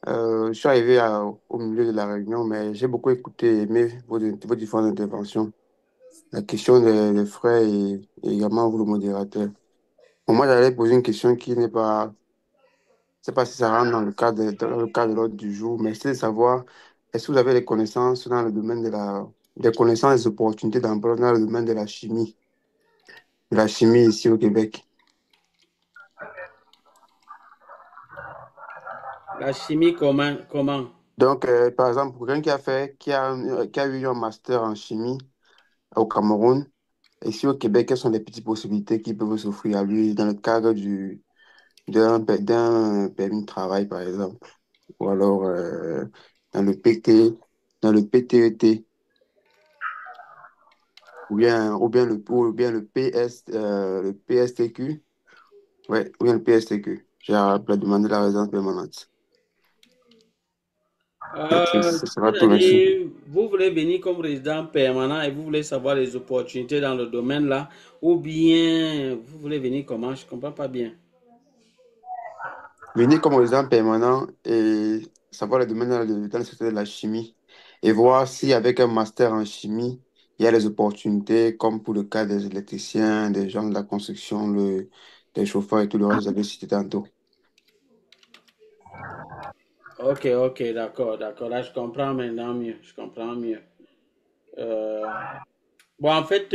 Je suis arrivé au milieu de la réunion, mais j'ai beaucoup écouté et aimé vos différentes interventions. La question des frais et également vous, le modérateur. Pour moi, j'allais poser une question qui n'est pas, je sais pas si ça rentre dans le cadre de l'ordre du jour, mais c'est de savoir, est-ce que vous avez des connaissances dans le domaine de des connaissances et des opportunités d'emploi dans le domaine de la chimie ici au Québec. La chimie, comment? Donc, par exemple, pour quelqu'un qui a eu un master en chimie au Cameroun, ici au Québec, quelles sont les petites possibilités qui peuvent s'offrir à lui dans le cadre d'un permis de travail, par exemple, ou alors dans le dans le PTET, ou bien le le PSTQ, ouais, ou bien le PSTQ. J'ai appelé à demander la résidence permanente. Ce sera tout, merci. C'est-à-dire, vous voulez venir comme résident permanent et vous voulez savoir les opportunités dans le domaine là, ou bien vous voulez venir comment? Je ne comprends pas bien. Venir comme résident permanent et savoir le domaine dans le secteur de la chimie et voir si avec un master en chimie, il y a les opportunités comme pour le cas des électriciens, des gens de la construction, des chauffeurs et tout le reste, vous avez cité tantôt. Ok, d'accord. Là, je comprends maintenant mieux. Je comprends mieux. Euh, bon, en fait,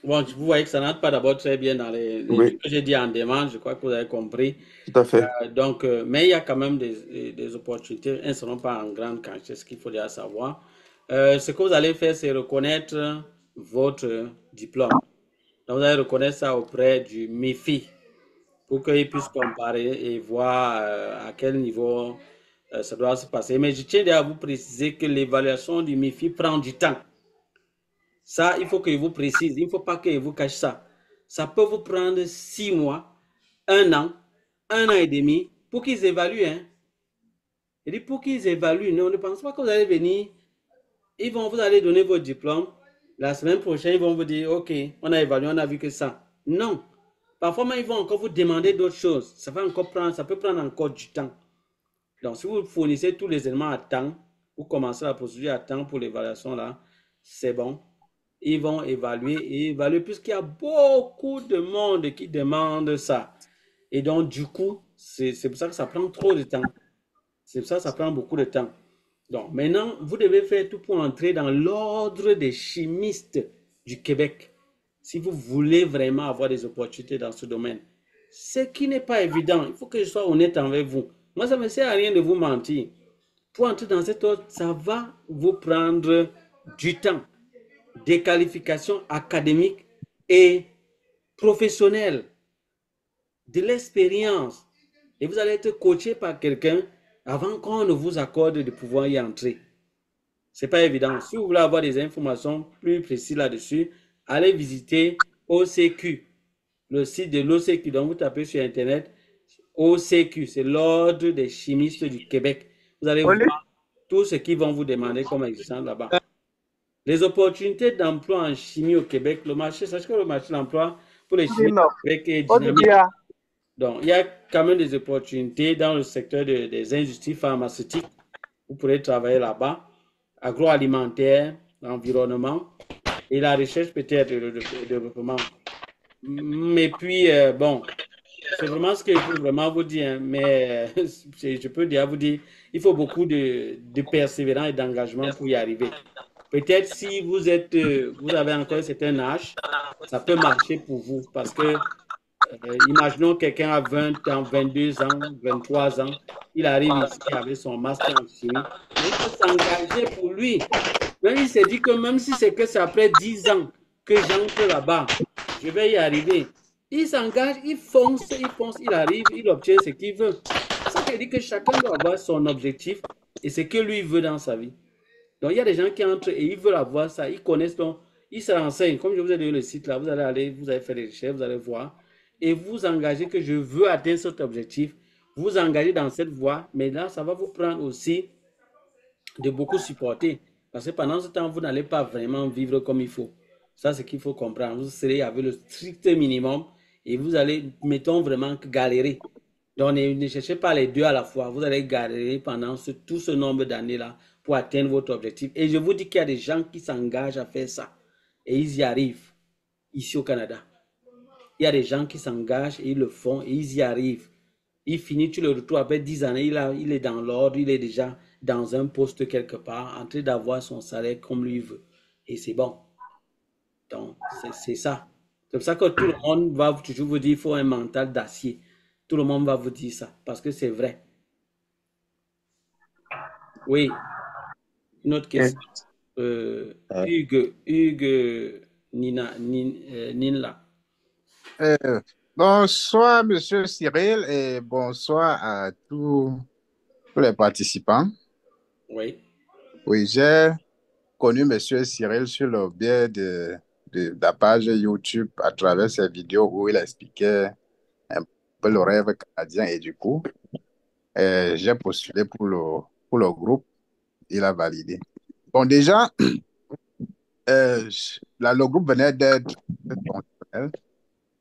bon, vous voyez que ça n'entre pas d'abord très bien dans ce Oui, que j'ai dit en demande. Je crois que vous avez compris. tout à fait. Donc, mais il y a quand même des opportunités. Elles ne seront pas en grande quantité, ce qu'il faut déjà savoir. Ce que vous allez faire, c'est reconnaître votre diplôme. Donc, vous allez reconnaître ça auprès du MIFI pour qu'ils puissent comparer et voir à quel niveau ça doit se passer. Mais je tiens déjà à vous préciser que l'évaluation du MIFI prend du temps. Ça, il faut que je vous précise. Il ne faut pas que je vous cache ça. Ça peut vous prendre 6 mois, 1 an et demi pour qu'ils évaluent. Hein. Je dis pour qu'ils évaluent. Non, ne pense pas que vous allez venir. Vous allez donner votre diplôme. La semaine prochaine, ils vont vous dire, OK, on a évalué, on a vu que ça. Non. Parfois, ils vont encore vous demander d'autres choses. Ça peut prendre encore du temps. Donc, si vous fournissez tous les éléments à temps, vous commencez la procédure à temps pour l'évaluation là, c'est bon. Ils vont évaluer puisqu'il y a beaucoup de monde qui demande ça. Et donc, du coup, c'est pour ça que ça prend trop de temps. C'est pour ça que ça prend beaucoup de temps. Donc, maintenant, vous devez faire tout pour entrer dans l'ordre des chimistes du Québec si vous voulez vraiment avoir des opportunités dans ce domaine. Ce qui n'est pas évident. Il faut que je sois honnête avec vous. Moi, ça ne me sert à rien de vous mentir. Pour entrer dans cet ordre, ça va vous prendre du temps, des qualifications académiques et professionnelles, de l'expérience. Et vous allez être coaché par quelqu'un avant qu'on ne vous accorde de pouvoir y entrer. C'est pas évident. Si vous voulez avoir des informations plus précises là-dessus, allez visiter OCQ, le site de l'OCQ. Donc, vous tapez sur Internet OCQ, c'est l'Ordre des chimistes du Québec. Vous allez voir tout ce qu'ils vont vous demander comme exigence là-bas. Les opportunités d'emploi en chimie au Québec, sachez que le marché de l'emploi pour les chimistes au Québec est dynamique. Donc, il y a quand même des opportunités dans le secteur des industries pharmaceutiques. Vous pourrez travailler là-bas, agroalimentaire, l'environnement et la recherche peut-être et le développement. Mais puis, bon, c'est vraiment ce que je peux vraiment vous dire. Hein, mais je peux déjà vous dire, il faut beaucoup de persévérance et d'engagement pour y arriver. Peut-être si vous avez encore un certain âge, ça peut marcher pour vous parce que imaginons quelqu'un a 20 ans, 22 ans, 23 ans, il arrive ici avec son master en chimie, mais il faut s'engager pour lui. Même il s'est dit que même si c'est que c'est après 10 ans que j'entre là-bas, je vais y arriver. Il s'engage, il fonce, il arrive, il obtient ce qu'il veut. Ça veut dire que chacun doit avoir son objectif et ce que lui veut dans sa vie. Donc, il y a des gens qui entrent et ils veulent avoir ça, ils connaissent, donc ils se renseignent. Comme je vous ai donné le site là, vous allez aller, vous allez faire des recherches, vous allez voir et vous engagez que je veux atteindre cet objectif. Vous engagez dans cette voie, mais là, ça va vous prendre aussi de beaucoup supporter. Parce que pendant ce temps, vous n'allez pas vraiment vivre comme il faut. Ça, c'est ce qu'il faut comprendre. Vous serez avec le strict minimum et vous allez, mettons, vraiment galérer. Donc, ne cherchez pas les deux à la fois. Vous allez galérer pendant tout ce nombre d'années-là pour atteindre votre objectif. Et je vous dis qu'il y a des gens qui s'engagent à faire ça. Et ils y arrivent, ici au Canada. Il y a des gens qui s'engagent et ils le font et ils y arrivent. Il finit, tu le retrouves après 10 années, il est dans l'ordre, il est déjà dans un poste quelque part, en train d'avoir son salaire comme lui veut. Et c'est bon. Donc, c'est ça. C'est pour ça que tout le monde va toujours vous dire qu'il faut un mental d'acier. Tout le monde va vous dire ça, parce que c'est vrai. Oui, une autre Ok. question. Hugues Ninla. Euh, Bonsoir, Monsieur Cyril, et bonsoir à tous les participants. Oui, Oui, j'ai connu Monsieur Cyril sur le biais de la page YouTube à travers ses vidéos où il expliquait un peu le rêve canadien et du coup, j'ai postulé pour le groupe, il a validé. Bon, déjà, le groupe venait d'être fonctionnel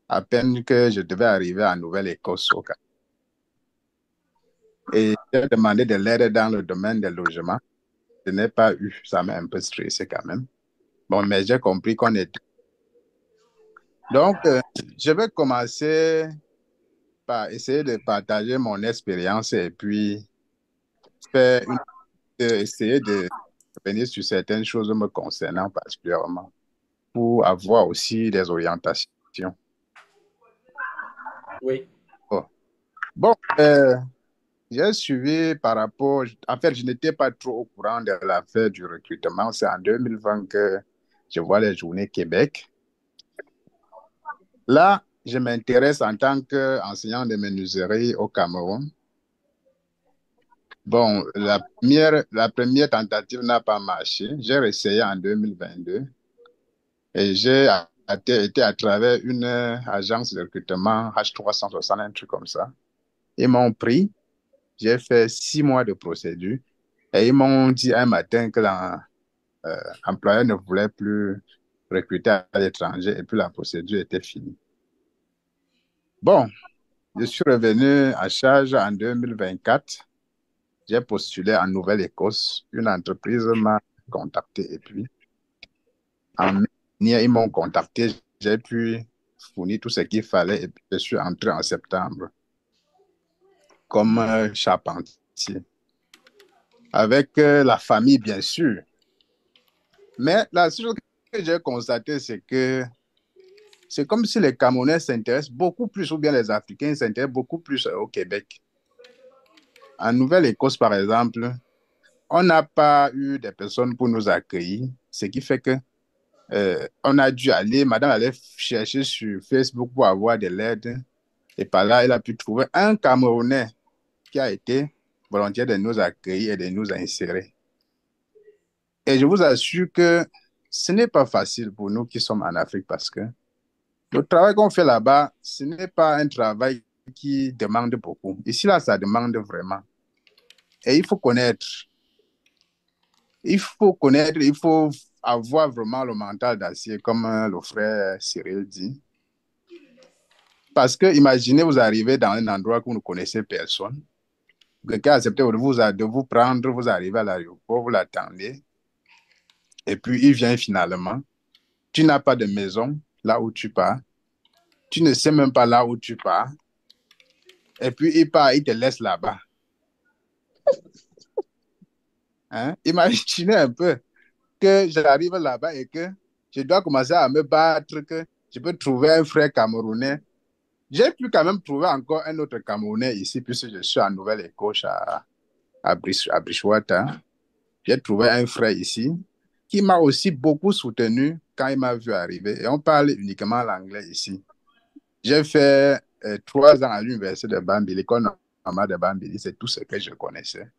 à peine que je devais arriver à Nouvelle-Écosse au Canada. Et j'ai demandé de l'aide dans le domaine des logements. Je n'ai pas eu, ça m'a un peu stressé quand même. Bon, mais j'ai compris qu'on était. Donc, je vais commencer par essayer de partager mon expérience et puis essayer de revenir sur certaines choses me concernant particulièrement pour avoir aussi des orientations. oui, Oh. Bon, j'ai suivi par rapport, en fait, je n'étais pas trop au courant de l'affaire du recrutement. C'est en 2020 que je vois les Journées Québec. Là, je m'intéresse en tant qu'enseignant de menuiserie au Cameroun. Bon, la première tentative n'a pas marché. J'ai réessayé en 2022 et j'ai été à travers une agence de recrutement H360, un truc comme ça. Ils m'ont pris. J'ai fait 6 mois de procédure et ils m'ont dit un matin que l'employeur ne voulait plus recruter à l'étranger et puis la procédure était finie. Bon, je suis revenu à charge en 2024. J'ai postulé en Nouvelle-Écosse. Une entreprise m'a contacté et puis en mai, ils m'ont contacté. J'ai pu fournir tout ce qu'il fallait et puis je suis entré en septembre comme charpentier avec la famille, bien sûr. Mais la chose que j'ai constatée, c'est que c'est comme si les Camerounais s'intéressent beaucoup plus, ou bien les Africains s'intéressent beaucoup plus au Québec. En Nouvelle-Écosse, par exemple, on n'a pas eu des personnes pour nous accueillir, ce qui fait que on a dû aller, madame allait chercher sur Facebook pour avoir de l'aide. Et par là, elle a pu trouver un Camerounais qui a été volontaire de nous accueillir et de nous insérer. Et je vous assure que ce n'est pas facile pour nous qui sommes en Afrique parce que le travail qu'on fait là-bas, ce n'est pas un travail qui demande beaucoup. Ici, là, ça demande vraiment. Et il faut avoir vraiment le mental d'acier, comme le frère Cyril dit. Parce que imaginez, vous arrivez dans un endroit que vous ne connaissez personne. Quelqu'un accepte de vous prendre, vous arrivez à l'aéroport, vous l'attendez. Et puis, il vient finalement. Tu n'as pas de maison là où tu pars. Tu ne sais même pas là où tu pars. Et puis, il part, il te laisse là-bas. Hein? Imaginez un peu que j'arrive là-bas et que je dois commencer à me battre, que je peux trouver un frère camerounais. J'ai pu quand même trouver encore un autre Camerounais ici, puisque je suis en Nouvelle-Écosse à Bridgewater. J'ai trouvé un frère ici qui m'a aussi beaucoup soutenu quand il m'a vu arriver. Et on parle uniquement l'anglais ici. J'ai fait 3 ans à l'université de Bambili, l'école normale de Bambili, c'est tout ce que je connaissais.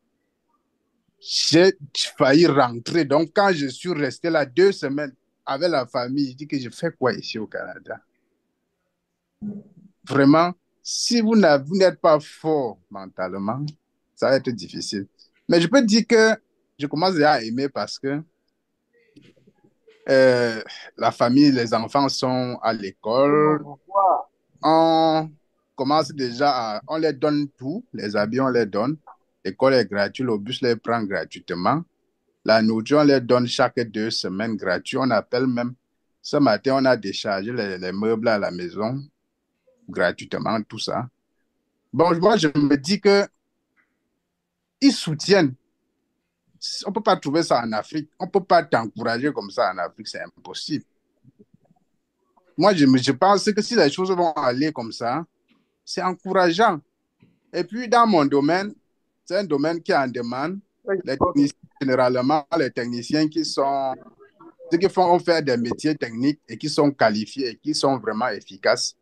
J'ai failli rentrer. Donc, quand je suis resté là 2 semaines avec la famille, je dis que je fais quoi ici au Canada? Vraiment, si vous n'êtes pas fort mentalement, ça va être difficile. Mais je peux dire que je commence déjà à aimer parce que la famille, les enfants sont à l'école. On commence déjà on les donne tout, les habits, on les donne. L'école est gratuite, le bus les prend gratuitement. La nourriture, on les donne chaque 2 semaines gratuit. On appelle même, ce matin, on a déchargé les meubles à la maison gratuitement, tout ça. Bon, moi, je me dis que ils soutiennent. On ne peut pas trouver ça en Afrique. On ne peut pas t'encourager comme ça en Afrique, c'est impossible. Moi, je pense que si les choses vont aller comme ça, c'est encourageant. Et puis, dans mon domaine, c'est un domaine qui est en demande. Les techniciens, généralement, les techniciens qui sont, ceux qui font faire des métiers techniques et qui sont qualifiés et qui sont vraiment efficaces,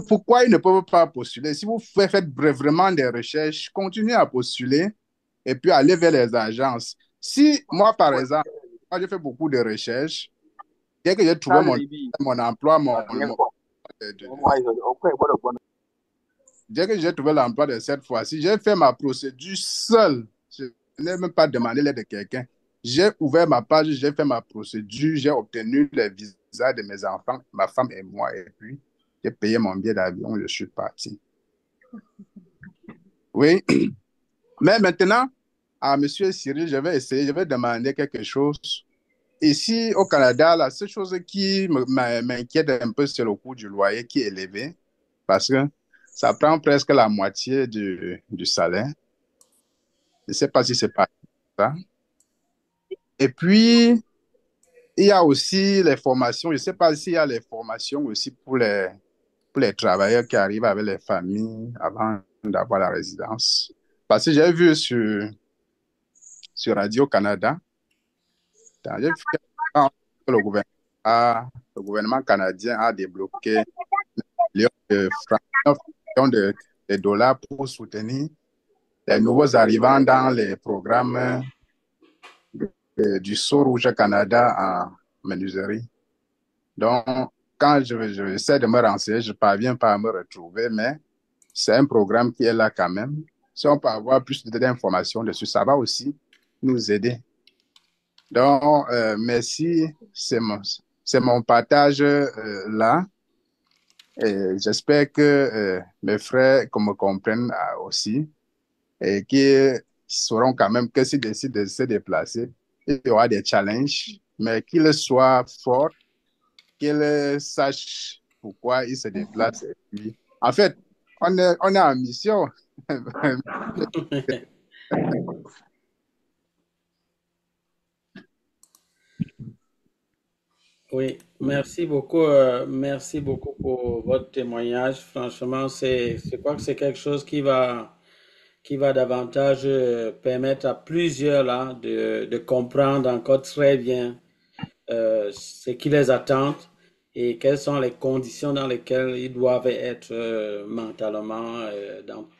pourquoi ils ne peuvent pas postuler? Si vous faites vraiment des recherches, continuez à postuler et puis aller vers les agences. Si moi, par exemple, moi, j'ai fait beaucoup de recherches, dès que j'ai trouvé mon emploi, dès que j'ai trouvé l'emploi de cette fois-ci, j'ai fait ma procédure seule. Je n'ai même pas demandé l'aide de quelqu'un. J'ai ouvert ma page, j'ai fait ma procédure, j'ai obtenu les visas de mes enfants, ma femme et moi, et puis j'ai payé mon billet d'avion, je suis parti. Oui, mais maintenant, à M. Cyril, je vais essayer, je vais demander quelque chose. Ici, au Canada, la seule chose qui m'inquiète un peu, c'est le coût du loyer qui est élevé, parce que ça prend presque la moitié du salaire. Je ne sais pas si c'est pas ça. Et puis, il y a aussi les formations. Je ne sais pas s'il y a les formations aussi pour les travailleurs qui arrivent avec les familles avant d'avoir la résidence. Parce que j'ai vu sur Radio-Canada, j'ai vu que le gouvernement canadien a débloqué millions de francs, millions de dollars pour soutenir les nouveaux arrivants dans les programmes du Sceau Rouge Canada en menuiserie. Donc, quand je essaie de me renseigner, je ne parviens pas à me retrouver, mais c'est un programme qui est là quand même. Si on peut avoir plus d'informations dessus, ça va aussi nous aider. Donc, merci, c'est mon partage là. Et j'espère que mes frères me comprennent aussi et qu'ils sauront quand même que s'ils décident de se déplacer, il y aura des challenges, mais qu'ils soient forts, qu'ils sachent pourquoi ils se déplacent. Et puis, en fait, on est en mission. Oui, merci beaucoup pour votre témoignage. Franchement, je crois que c'est quelque chose qui va davantage permettre à plusieurs là de comprendre encore très bien ce qui les attend et quelles sont les conditions dans lesquelles ils doivent être mentalement,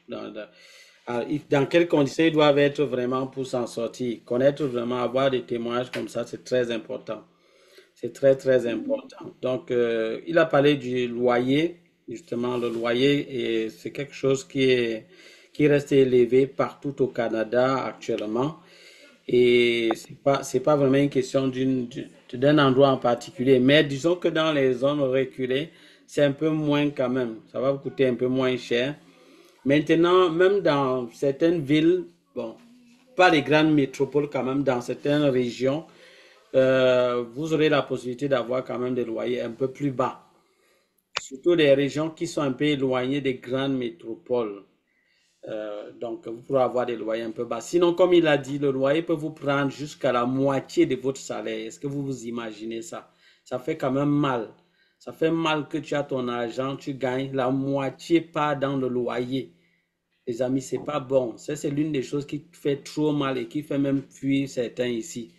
dans quelles conditions ils doivent être vraiment pour s'en sortir. Connaître vraiment, avoir des témoignages comme ça, c'est très important. C'est très, très important. Donc, il a parlé du loyer, justement, le loyer, et c'est quelque chose qui reste élevé partout au Canada actuellement. Et c'est pas vraiment une question d'un endroit en particulier. Mais disons que dans les zones reculées, c'est un peu moins quand même. Ça va vous coûter un peu moins cher. Maintenant, même dans certaines villes, bon, pas les grandes métropoles quand même, dans certaines régions, vous aurez la possibilité d'avoir quand même des loyers un peu plus bas. Surtout des régions qui sont un peu éloignées des grandes métropoles. Donc, vous pourrez avoir des loyers un peu bas. Sinon, comme il a dit, le loyer peut vous prendre jusqu'à la moitié de votre salaire. Est-ce que vous vous imaginez ça? Ça fait quand même mal. Ça fait mal que tu as ton argent, tu gagnes la moitié pas dans le loyer. Les amis, c'est pas bon. Ça, c'est l'une des choses qui fait trop mal et qui fait même fuir certains ici.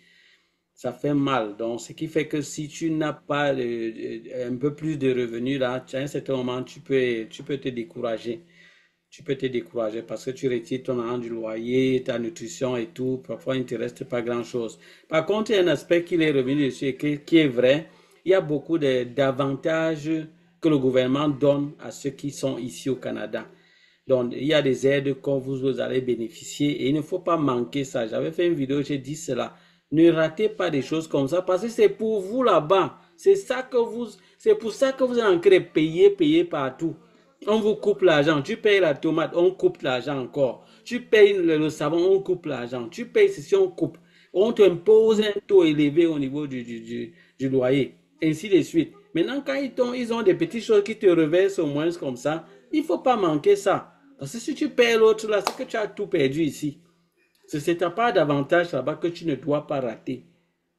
Ça fait mal. Donc, ce qui fait que si tu n'as pas un peu plus de revenus là, à un certain moment, tu peux te décourager. Tu peux te décourager parce que tu retires ton argent du loyer, ta nutrition et tout. Parfois, il ne te reste pas grand-chose. Par contre, il y a un aspect qui est revenu dessus et qui est vrai. Il y a beaucoup d'avantages que le gouvernement donne à ceux qui sont ici au Canada. Donc, il y a des aides que vous allez bénéficier et il ne faut pas manquer ça. J'avais fait une vidéo, j'ai dit cela. Ne ratez pas des choses comme ça parce que c'est pour vous là-bas. C'est pour ça que vous êtes en train de payer partout. On vous coupe l'argent. Tu payes la tomate, on coupe l'argent encore. Tu payes le savon, on coupe l'argent. Tu payes ceci, on coupe. On t'impose un taux élevé au niveau du loyer. Ainsi de suite. Maintenant, quand ils ont des petites choses qui te reversent au moins comme ça, il ne faut pas manquer ça. Parce que si tu payes l'autre là, c'est que tu as tout perdu ici. C'est ta part d'avantage là-bas que tu ne dois pas rater.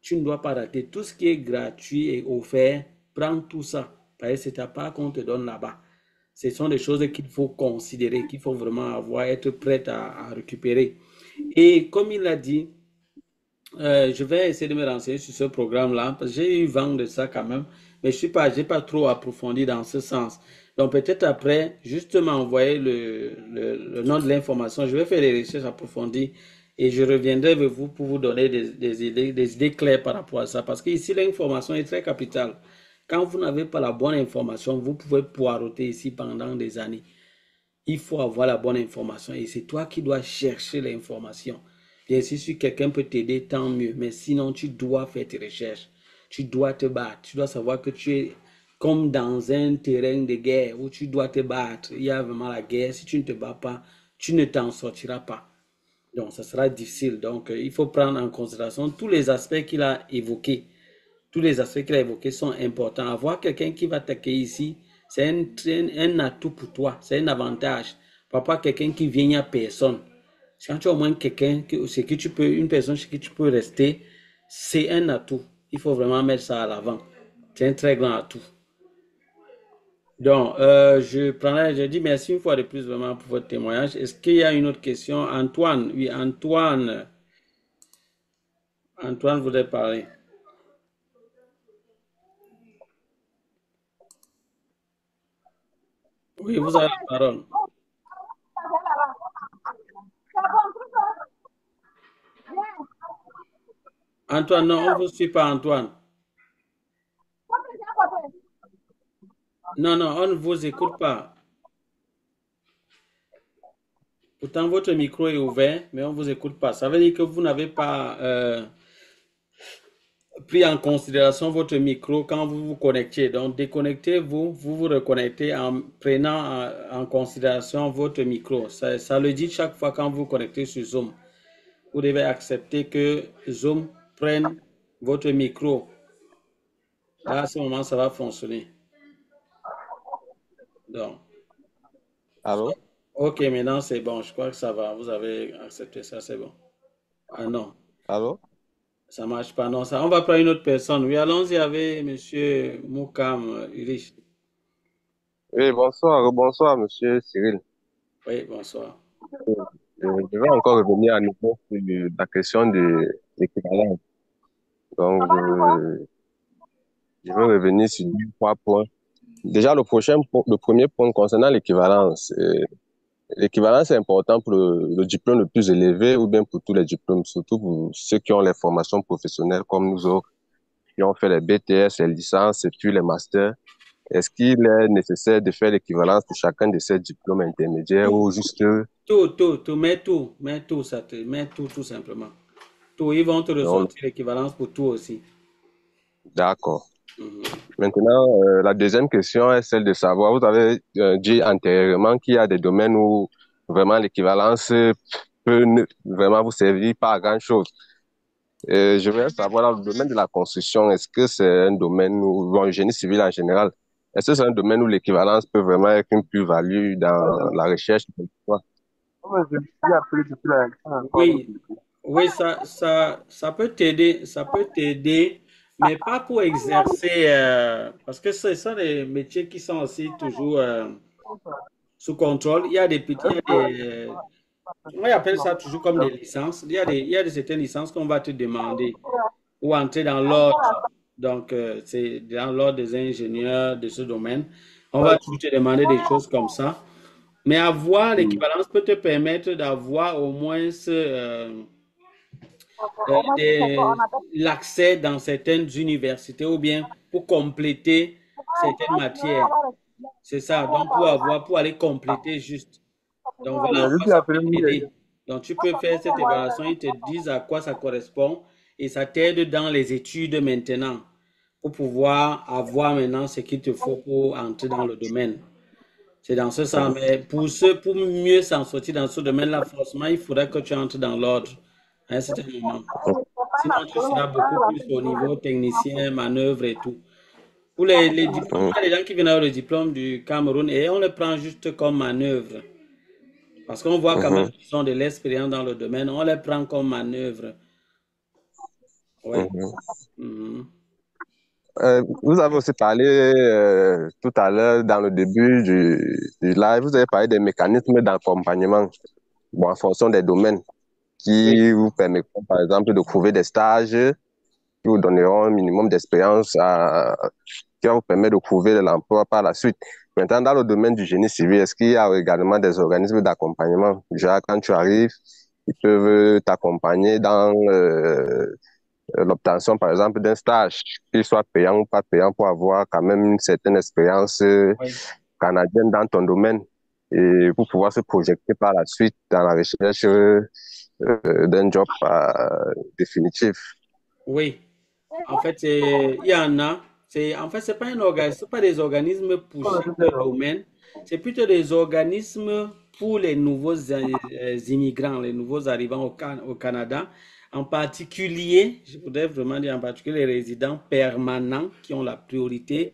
Tu ne dois pas rater. Tout ce qui est gratuit et offert, prends tout ça. Parce que c'est ta part qu'on te donne là-bas. Ce sont des choses qu'il faut considérer, qu'il faut vraiment avoir, être prêt à récupérer. Et comme il l'a dit, je vais essayer de me renseigner sur ce programme-là, parce que j'ai eu vent de ça quand même, mais je n'ai pas trop approfondi dans ce sens. Donc peut-être après, justement, envoyer le nom de l'information, je vais faire des recherches approfondies et je reviendrai vers vous pour vous donner des idées claires par rapport à ça, parce qu'ici, l'information est très capitale. Quand vous n'avez pas la bonne information, vous pouvez poireauter ici pendant des années. Il faut avoir la bonne information et c'est toi qui dois chercher l'information. Bien sûr, si quelqu'un peut t'aider, tant mieux. Mais sinon, tu dois faire tes recherches. Tu dois te battre. Tu dois savoir que tu es comme dans un terrain de guerre où tu dois te battre. Il y a vraiment la guerre. Si tu ne te bats pas, tu ne t'en sortiras pas. Donc, ça sera difficile. Donc, il faut prendre en considération tous les aspects qu'il a évoqués. Tous les aspects qu'il a évoqués sont importants. Avoir quelqu'un qui va t'accueillir ici, c'est un atout pour toi. C'est un avantage. Pas quelqu'un qui vient, il n'y a personne. Quand tu as au moins quelqu'un, une personne chez qui tu peux rester, c'est un atout. Il faut vraiment mettre ça à l'avant. C'est un très grand atout. Donc, je dis merci une fois de plus vraiment pour votre témoignage. Est-ce qu'il y a une autre question? Antoine, oui, Antoine voudrait parler. Oui, vous avez la parole. Antoine, non, on ne vous suit pas, Antoine. Non, on ne vous écoute pas. Pourtant, votre micro est ouvert, mais on ne vous écoute pas. Ça veut dire que vous n'avez pas pris en considération votre micro quand vous vous connectez. Donc, déconnectez-vous, vous vous reconnectez en prenant en considération votre micro. Ça le dit chaque fois quand vous vous connectez sur Zoom. Vous devez accepter que Zoom prenne votre micro. Là, à ce moment, ça va fonctionner. Donc. Allô? Ok, maintenant c'est bon. Je crois que ça va. Vous avez accepté ça, c'est bon. Ah non. Allô? Ça marche pas. Non, ça. On va prendre une autre personne. Oui, allons-y avec Monsieur Moukam Irish. Oui, bonsoir, monsieur Cyril. Oui, bonsoir. Je vais encore revenir à nouveau sur la question de l'équivalence. Donc, je vais revenir sur 3 points. Déjà, le premier point concernant l'équivalence. L'équivalence est important pour le diplôme le plus élevé ou bien pour tous les diplômes, surtout pour ceux qui ont les formations professionnelles comme nous autres, qui ont fait les BTS, les licences et puis les masters. Est-ce qu'il est nécessaire de faire l'équivalence pour chacun de ces diplômes intermédiaires ou juste... Mets tout, tout simplement. Tout, ils vont te ressortir l'équivalence pour tout aussi. D'accord. Maintenant, la deuxième question est celle de savoir, vous avez dit antérieurement qu'il y a des domaines où vraiment l'équivalence peut vraiment vous servir pas à grand-chose. Je voudrais savoir, dans le domaine de la construction, est-ce que c'est un domaine où, bon, le génie civil en général, est-ce que c'est un domaine où l'équivalence peut vraiment être une plus-value dans la recherche? Oui, ça peut t'aider, mais pas pour exercer, parce que ce sont des métiers qui sont aussi toujours sous contrôle. Il y a des petits, on appelle ça toujours comme des licences. Il y a certaines licences qu'on va te demander ou entrer dans l'ordre. Donc, c'est dans l'ordre des ingénieurs de ce domaine. On va toujours te demander des choses comme ça. Mais avoir l'équivalence peut te permettre d'avoir au moins l'accès dans certaines universités ou bien pour compléter certaines matières. C'est ça. Donc, pour aller compléter juste. Donc, voilà, ça peut t'aider. Donc, tu peux faire cette évaluation, ils te disent à quoi ça correspond et ça t'aide dans les études maintenant pour pouvoir avoir maintenant ce qu'il te faut pour entrer dans le domaine. C'est dans ce sens. Mais pour mieux s'en sortir dans ce domaine-là, forcément, il faudrait que tu entres dans l'ordre à un certain moment. Sinon, tu seras beaucoup plus au niveau technicien, manœuvre et tout. Pour les diplômes, il y a des gens qui viennent avoir le diplôme du Cameroun et on le prend juste comme manœuvre. Parce qu'on voit quand même Mhm, qu'ils ont de l'expérience dans le domaine, on les prend comme manœuvre. Oui. mhm. Mhm. Vous avez aussi parlé tout à l'heure dans le début du live, vous avez parlé des mécanismes d'accompagnement, bon, en fonction des domaines Oui. qui vous permettront, par exemple, de trouver des stages qui vous donneront un minimum d'expérience qui va vous permettre de trouver de l'emploi par la suite. Maintenant, dans le domaine du génie civil, est-ce qu'il y a également des organismes d'accompagnement? Déjà, quand tu arrives, ils peuvent t'accompagner dans l'obtention, par exemple, d'un stage, qu'il soit payant ou pas payant, pour avoir quand même une certaine expérience Oui. canadienne dans ton domaine et pour pouvoir se projeter par la suite dans la recherche d'un job définitif. Oui. En fait, il y en a. En fait, c'est pas un organisme, c'est pas des organismes pour chaque domaine. C'est plutôt des organismes pour les nouveaux immigrants, les nouveaux arrivants au Canada. En particulier, je voudrais vraiment dire en particulier les résidents permanents qui ont la priorité.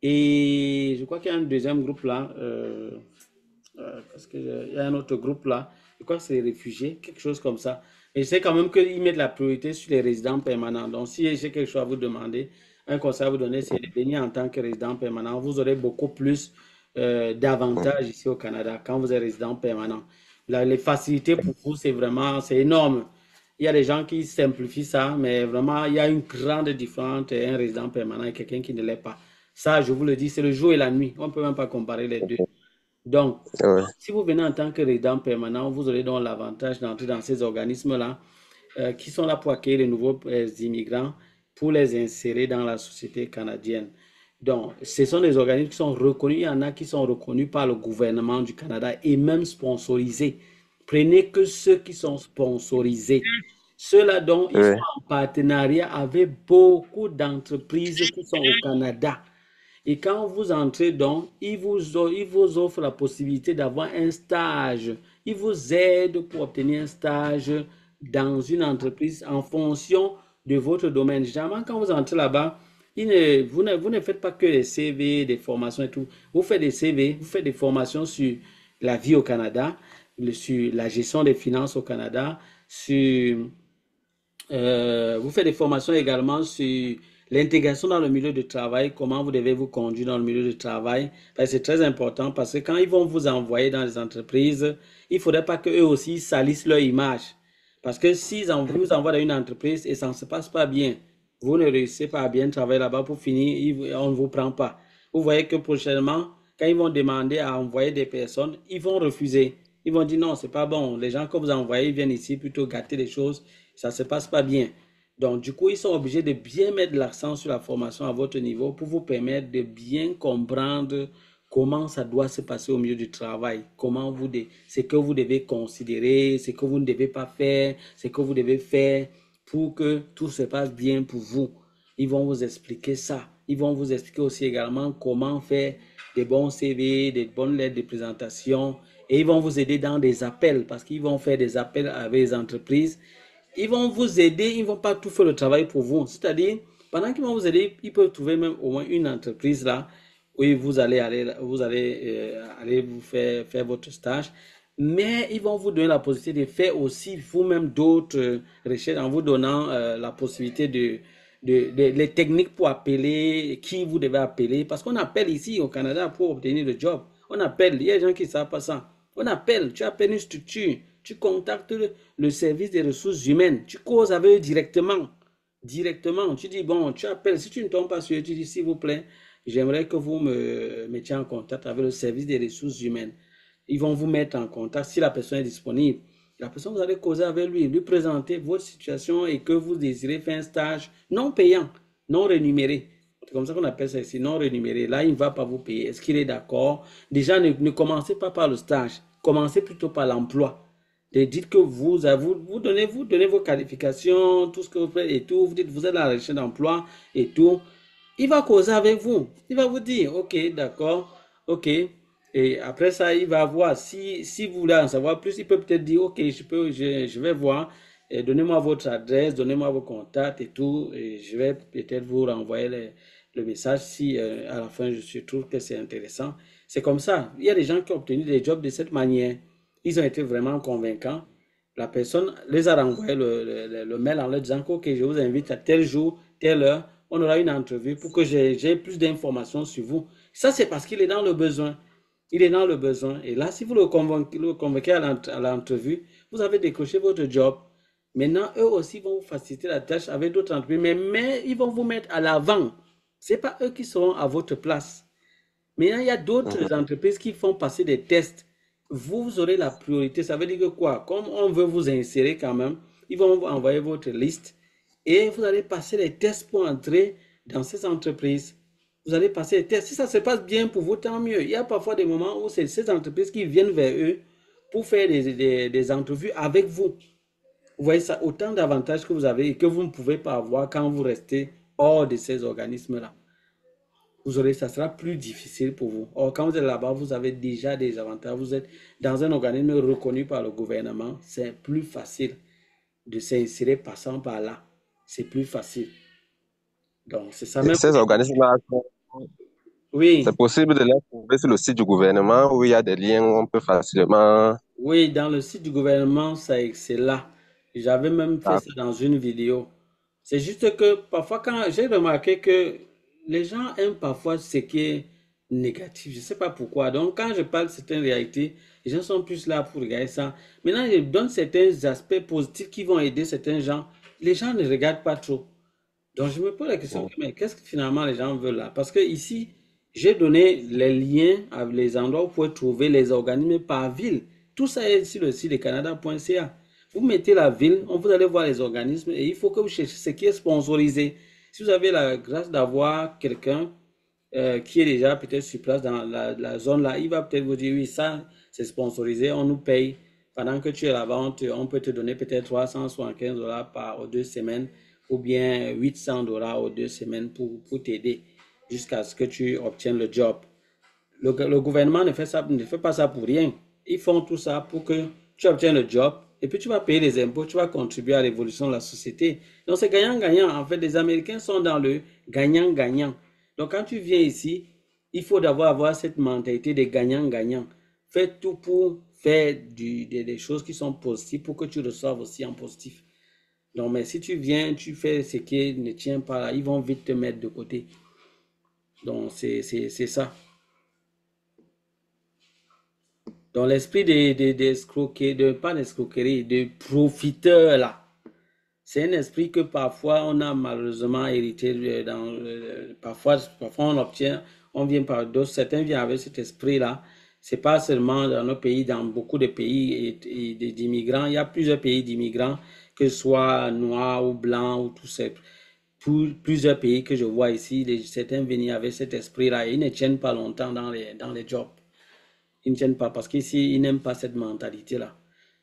Et je crois qu'il y a un deuxième groupe là. Parce qu'il y a un autre groupe là. Je crois que c'est les réfugiés, quelque chose comme ça. Et je sais quand même qu'ils mettent la priorité sur les résidents permanents. Donc, si j'ai quelque chose à vous demander, un conseil à vous donner, c'est de venir en tant que résident permanent. Vous aurez beaucoup plus d'avantages ici au Canada quand vous êtes résident permanent. Là, les facilités pour vous, c'est vraiment, c'est énorme. Il y a des gens qui simplifient ça, mais vraiment, il y a une grande différence entre un résident permanent et quelqu'un qui ne l'est pas. Ça, je vous le dis, c'est le jour et la nuit. On ne peut même pas comparer les deux. Donc, Ouais. si vous venez en tant que résident permanent, vous aurez donc l'avantage d'entrer dans ces organismes-là qui sont là pour accueillir les nouveaux immigrants, pour les insérer dans la société canadienne. Donc, ce sont des organismes qui sont reconnus. Il y en a qui sont reconnus par le gouvernement du Canada et même sponsorisés. Prenez que ceux qui sont sponsorisés. Ceux-là, donc, ils sont Ouais. en partenariat avec beaucoup d'entreprises qui sont au Canada. Et quand vous entrez donc, ils vous offrent la possibilité d'avoir un stage. Ils vous aident pour obtenir un stage dans une entreprise en fonction de votre domaine. Généralement, quand vous entrez là-bas, vous ne faites pas que des CV, des formations et tout. Vous faites des CV, vous faites des formations sur la vie au Canada, sur la gestion des finances au Canada, sur vous faites des formations également sur l'intégration dans le milieu de travail, comment vous devez vous conduire dans le milieu de travail. C'est très important parce que quand ils vont vous envoyer dans les entreprises, il ne faudrait pas qu'eux aussi salissent leur image. Parce que s'ils vous envoient dans une entreprise et ça ne se passe pas bien, vous ne réussissez pas à bien travailler là-bas pour finir, on ne vous prend pas. Vous voyez que prochainement, quand ils vont demander à envoyer des personnes, ils vont refuser. Ils vont dire non, c'est pas bon. Les gens que vous envoyez, ils viennent ici plutôt gâter les choses. Ça ne se passe pas bien. Donc, du coup, ils sont obligés de bien mettre l'accent sur la formation à votre niveau pour vous permettre de bien comprendre comment ça doit se passer au milieu du travail, ce que vous devez considérer, ce que vous ne devez pas faire, ce que vous devez faire pour que tout se passe bien pour vous. Ils vont vous expliquer ça. Ils vont vous expliquer aussi également comment faire des bons CV, des bonnes lettres de présentation. Et ils vont vous aider dans des appels parce qu'ils vont faire des appels avec les entreprises. Ils vont vous aider, ils ne vont pas tout faire le travail pour vous. C'est-à-dire, pendant qu'ils vont vous aider, ils peuvent trouver même au moins une entreprise là où vous allez aller vous faire votre stage. Mais ils vont vous donner la possibilité de faire aussi vous-même d'autres recherches en vous donnant la possibilité les techniques pour appeler, qui vous devez appeler. Parce qu'on appelle ici au Canada pour obtenir le job. On appelle, il y a des gens qui ne savent pas ça. On appelle, tu appelles une structure, tu contactes le service des ressources humaines, tu causes avec eux directement. Directement, tu dis, bon, tu appelles, si tu ne tombes pas sur eux, tu dis, s'il vous plaît, j'aimerais que vous me mettiez en contact avec le service des ressources humaines. Ils vont vous mettre en contact si la personne est disponible. La personne, vous allez causer avec lui présenter votre situation et que vous désirez faire un stage non payant, non rémunéré. C'est comme ça qu'on appelle ça ici, non rémunéré. Là, il ne va pas vous payer. Est-ce qu'il est d'accord? Déjà, ne commencez pas par le stage. Commencez plutôt par l'emploi. Dites que vous donnez vos qualifications, tout ce que vous faites et tout. Vous dites vous êtes à la recherche d'emploi et tout. Il va causer avec vous. Il va vous dire, OK, d'accord, OK. Et après ça, il va voir. Si vous voulez en savoir plus, il peut peut-être dire, OK, je vais voir. Donnez-moi votre adresse, donnez-moi vos contacts et tout. Et je vais peut-être vous renvoyer le message si à la fin je trouve que c'est intéressant. C'est comme ça. Il y a des gens qui ont obtenu des jobs de cette manière. Ils ont été vraiment convaincants. La personne les a renvoyé le mail en leur disant que, OK, je vous invite à tel jour, telle heure, on aura une entrevue pour que j'ai plus d'informations sur vous. Ça, c'est parce qu'il est dans le besoin. Il est dans le besoin. Et là, si vous le convoquez à l'entrevue, vous avez décroché votre job. Maintenant, eux aussi vont vous faciliter la tâche avec d'autres entreprises, mais ils vont vous mettre à l'avant. Ce n'est pas eux qui seront à votre place. Maintenant, il y a d'autres entreprises qui font passer des tests. Vous aurez la priorité. Ça veut dire que quoi? Comme on veut vous insérer quand même, ils vont vous envoyer votre liste et vous allez passer les tests pour entrer dans ces entreprises. Vous allez passer les tests. Si ça se passe bien pour vous, tant mieux. Il y a parfois des moments où c'est ces entreprises qui viennent vers eux pour faire des entrevues avec vous. Vous voyez ça, autant d'avantages que vous avez et que vous ne pouvez pas avoir quand vous restez hors de ces organismes-là. Ça sera plus difficile pour vous. Or, quand vous êtes là-bas, vous avez déjà des avantages. Vous êtes dans un organisme reconnu par le gouvernement. C'est plus facile de s'insérer passant par là. C'est plus facile. Donc, c'est ça même. Ces organismes-là, Oui, c'est possible de les trouver sur le site du gouvernement où il y a des liens où on peut facilement. oui, dans le site du gouvernement, c'est là. J'avais même fait Ah, ça dans une vidéo. C'est juste que parfois, quand j'ai remarqué que les gens aiment parfois ce qui est négatif, je ne sais pas pourquoi. Donc, quand je parle de certaines réalités, les gens sont plus là pour regarder ça. Maintenant, je donne certains aspects positifs qui vont aider certains gens. Les gens ne regardent pas trop. Donc, je me pose la question, bon. mais qu'est-ce que finalement les gens veulent là? Parce que ici, j'ai donné les liens avec les endroits où vous pouvez trouver les organismes par ville. Tout ça est sur le site de canada.ca. Vous mettez la ville, vous allez voir les organismes et il faut que vous cherchiez ce qui est sponsorisé. Si vous avez la grâce d'avoir quelqu'un qui est déjà peut-être sur place dans la zone là, il va peut-être vous dire, oui, ça, c'est sponsorisé, on nous paye. Pendant que tu es là-bas, on peut te donner peut-être 375 $ par 2 semaines ou bien 800 $ aux 2 semaines pour t'aider jusqu'à ce que tu obtiennes le job. Le gouvernement ne fait pas ça pour rien. Ils font tout ça pour que tu obtiennes le job et puis tu vas payer les impôts, tu vas contribuer à l'évolution de la société. Donc c'est gagnant-gagnant. En fait, les Américains sont dans le gagnant-gagnant. Donc quand tu viens ici, il faut d'abord avoir cette mentalité de gagnant-gagnant. Fais tout pour faire des choses qui sont positives pour que tu reçoives aussi en positif. Donc, mais si tu viens, tu fais ce qui ne tient pas là, ils vont vite te mettre de côté. Donc, c'est ça. Donc, l'esprit pas d'escroquerie, de profiteur là. C'est un esprit que parfois on a malheureusement hérité parfois on vient par d'autres, certains viennent avec cet esprit-là. C'est pas seulement dans nos pays, dans beaucoup de pays d'immigrants. Il y a plusieurs pays d'immigrants, que ce soit noirs ou blancs ou tout ça. Plusieurs pays que je vois ici, certains viennent avec cet esprit-là et ils ne tiennent pas longtemps dans les jobs. Ils ne tiennent pas parce qu'ici, ils n'aiment pas cette mentalité-là.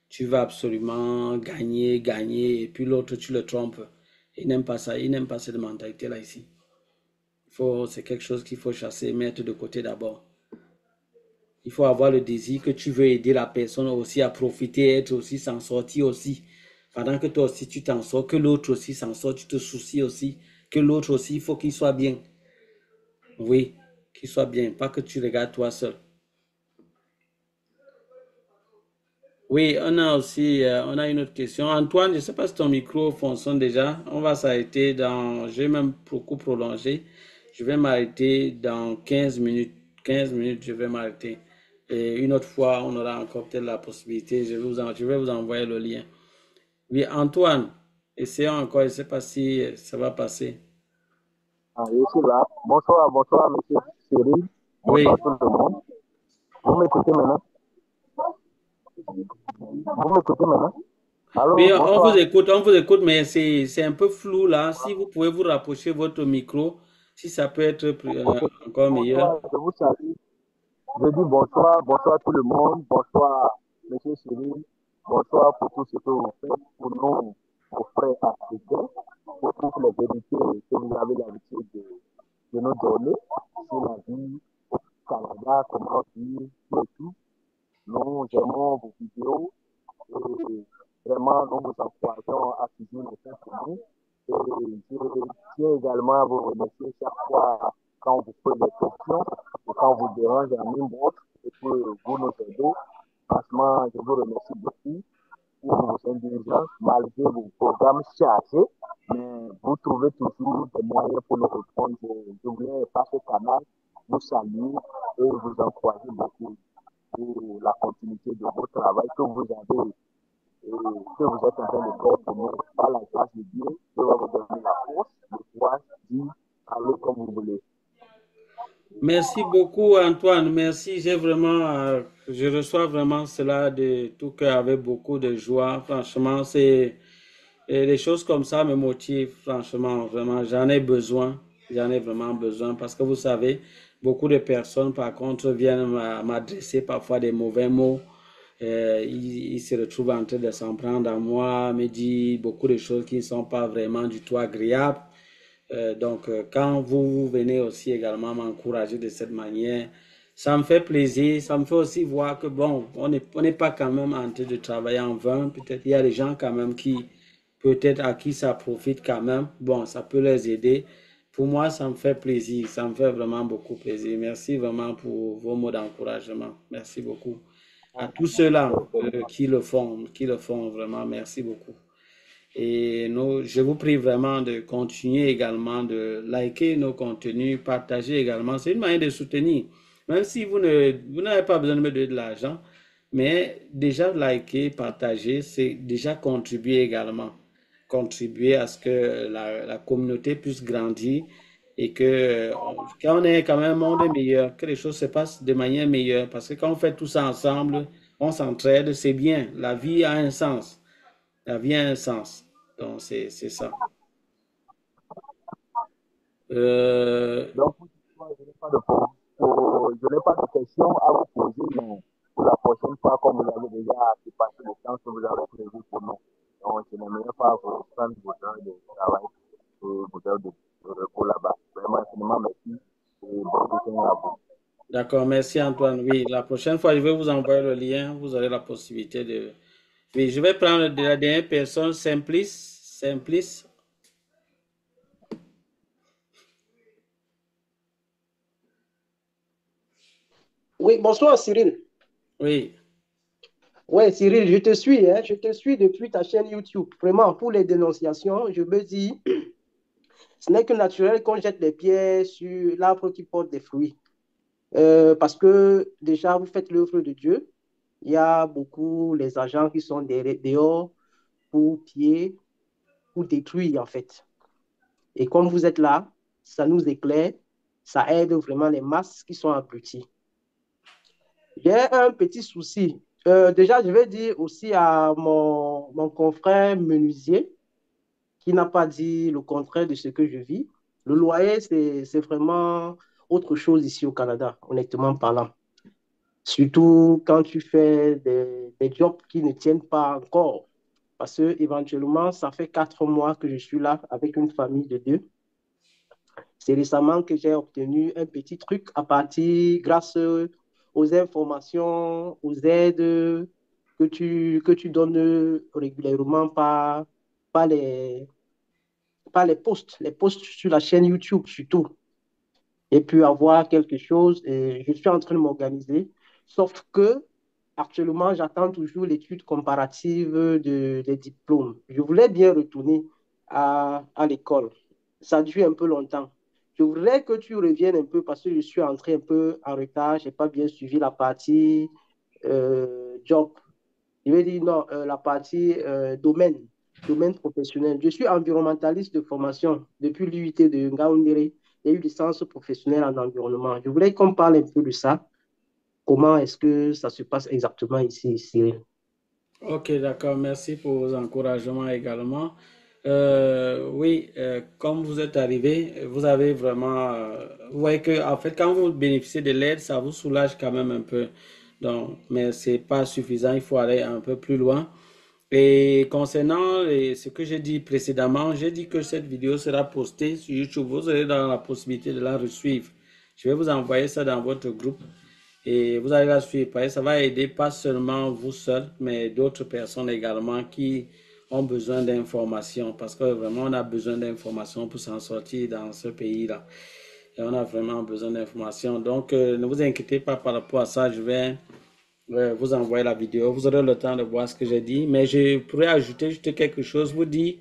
Tu vas absolument gagner, gagner, et puis l'autre, tu le trompes. Ils n'aiment pas ça, ils n'aiment pas cette mentalité-là ici. C'est quelque chose qu'il faut chasser, mettre de côté d'abord. Il faut avoir le désir que tu veux aider la personne aussi à profiter, être aussi, s'en sortir aussi. Pendant que toi aussi, tu t'en sors, que l'autre aussi s'en sort, tu te soucies aussi, que l'autre aussi, il faut qu'il soit bien. Oui, qu'il soit bien, pas que tu regardes toi seul. Oui, on a aussi on a une autre question. Antoine, je ne sais pas si ton micro fonctionne déjà. On va s'arrêter je vais même beaucoup prolonger. Je vais m'arrêter dans 15 minutes. 15 minutes, je vais m'arrêter. Et une autre fois, on aura encore peut-être la possibilité. Je vais vous envoyer le lien. Oui, Antoine, essayons encore. Je ne sais pas si ça va passer. Ah, je suis là. Bonsoir, monsieur Cyril. Oui. Bonsoir tout le monde. Vous m'écoutez maintenant? Allô, Oui, bonsoir. on vous écoute, mais c'est un peu flou là. Si vous pouvez vous rapprocher votre micro, si ça peut être encore meilleur. Bonsoir, je vous salue. Je dis bonsoir tout le monde. Bonsoir, monsieur Cyril. Bonsoir pour tout ce que vous faites pour nous, nos frères africains, pour toutes les vérités que vous avez l'habitude de nous donner sur la vie au Canada, comment vivre et tout. Nous aimons vos vidéos et vraiment nous vous encourageons à toujours le faire pour nous. Et je tiens également à vous remercier chaque fois quand vous posez des questions ou quand vous dérangez un même autre et que vous nous aidez. Franchement, je vous remercie beaucoup pour vos indulgences, malgré vos programmes chargés, mais vous trouvez toujours des moyens pour nous répondre. Je voulais, par ce canal, vous saluer et vous encourager beaucoup pour la continuité de votre travail que vous avez et que vous êtes en train de faire pour nous. Par la grâce de Dieu, Dieu va vous donner la force, le courage, dit, allez comme vous voulez. Merci beaucoup, Antoine. Merci. Je reçois vraiment cela de tout cœur avec beaucoup de joie. Franchement, et des choses comme ça me motivent. Franchement, vraiment, j'en ai besoin. J'en ai vraiment besoin parce que vous savez, beaucoup de personnes, par contre, viennent m'adresser parfois des mauvais mots. Ils se retrouvent en train de s'en prendre à moi, me disent beaucoup de choses qui ne sont pas vraiment du tout agréables. Donc, quand vous venez aussi également m'encourager de cette manière, ça me fait plaisir. Ça me fait aussi voir que, bon, on n'est pas quand même en train de travailler en vain. Peut-être il y a des gens quand même peut-être à qui ça profite quand même. Bon, ça peut les aider. Pour moi, ça me fait plaisir. Ça me fait vraiment beaucoup plaisir. Merci vraiment pour vos mots d'encouragement. Merci beaucoup. À tous ceux-là qui le font vraiment, merci beaucoup. Et je vous prie vraiment de continuer également de liker nos contenus, partager également. C'est une manière de soutenir. Même si vous n'avez pas besoin de me donner de l'argent, mais déjà liker, partager, c'est déjà contribuer également. Contribuer à ce que la communauté puisse grandir et que quand on est quand même un monde meilleur, que les choses se passent de manière meilleure. Parce que quand on fait tout ça ensemble, on s'entraide, c'est bien. La vie a un sens. La vie a un sens. Donc, c'est ça. Donc, je n'ai pas de questions à vous poser, mais pour la prochaine fois, comme vous avez déjà dépassé le temps que vous avez prévu pour nous, donc je n'aimerais pas vous prendre votre heure de travail et votre heure de repos là-bas. Vraiment, infiniment merci et bon week-end à vous. D'accord, merci Antoine. Oui, la prochaine fois, je vais vous envoyer le lien. Vous aurez la possibilité de... Oui, je vais prendre de la dernière personne, Simplice. Simplice. Oui, bonsoir Cyril. Oui. Oui, Cyril, je te suis, hein, je te suis depuis ta chaîne YouTube. Vraiment, pour les dénonciations, je me dis, ce n'est que naturel qu'on jette des pierres sur l'arbre qui porte des fruits. Parce que déjà, vous faites l'œuvre de Dieu. Il y a beaucoup les agents qui sont dehors pour piller, pour détruire, en fait. Et comme vous êtes là, ça nous éclaire, ça aide vraiment les masses qui sont abruties. J'ai un petit souci. Déjà, je vais dire aussi à mon confrère menuisier qui n'a pas dit le contraire de ce que je vis. Le loyer, c'est vraiment autre chose ici au Canada, honnêtement parlant. Surtout quand tu fais des jobs qui ne tiennent pas encore. Parce que éventuellement, ça fait 4 mois que je suis là avec une famille de deux. C'est récemment que j'ai obtenu un petit truc grâce aux informations, aux aides que tu donnes régulièrement par les, par les posts sur la chaîne YouTube surtout. Et puis avoir quelque chose, et je suis en train de m'organiser. Sauf que actuellement, j'attends toujours l'étude comparative des diplômes. Je voulais bien retourner à l'école. Ça dure un peu longtemps. Je voudrais que tu reviennes un peu parce que je suis entré un peu en retard. Je n'ai pas bien suivi la partie job. Je vais dire non, la partie domaine professionnel. Je suis environnementaliste de formation depuis l'UIT de Ngaoundéré. J'ai eu licence professionnelle en environnement. Je voulais qu'on parle un peu de ça. Comment est-ce que ça se passe exactement ici, Cyril? Ok, d'accord. Merci pour vos encouragements également. Oui, comme vous êtes arrivé, vous avez vraiment... vous voyez que, en fait, quand vous bénéficiez de l'aide, ça vous soulage quand même un peu. Donc, mais c'est pas suffisant, il faut aller un peu plus loin. Et concernant ce que j'ai dit précédemment, j'ai dit que cette vidéo sera postée sur YouTube. Vous aurez dans la possibilité de la suivre. Je vais vous envoyer ça dans votre groupe et vous allez la suivre. Parce que ça va aider pas seulement vous seul, mais d'autres personnes également qui ont besoin d'informations. Parce que vraiment, on a besoin d'informations pour s'en sortir dans ce pays-là. Et on a vraiment besoin d'informations. Donc, ne vous inquiétez pas par rapport à ça. vous envoyer la vidéo. Vous aurez le temps de voir ce que j'ai dit. Mais je pourrais ajouter juste quelque chose. Vous dire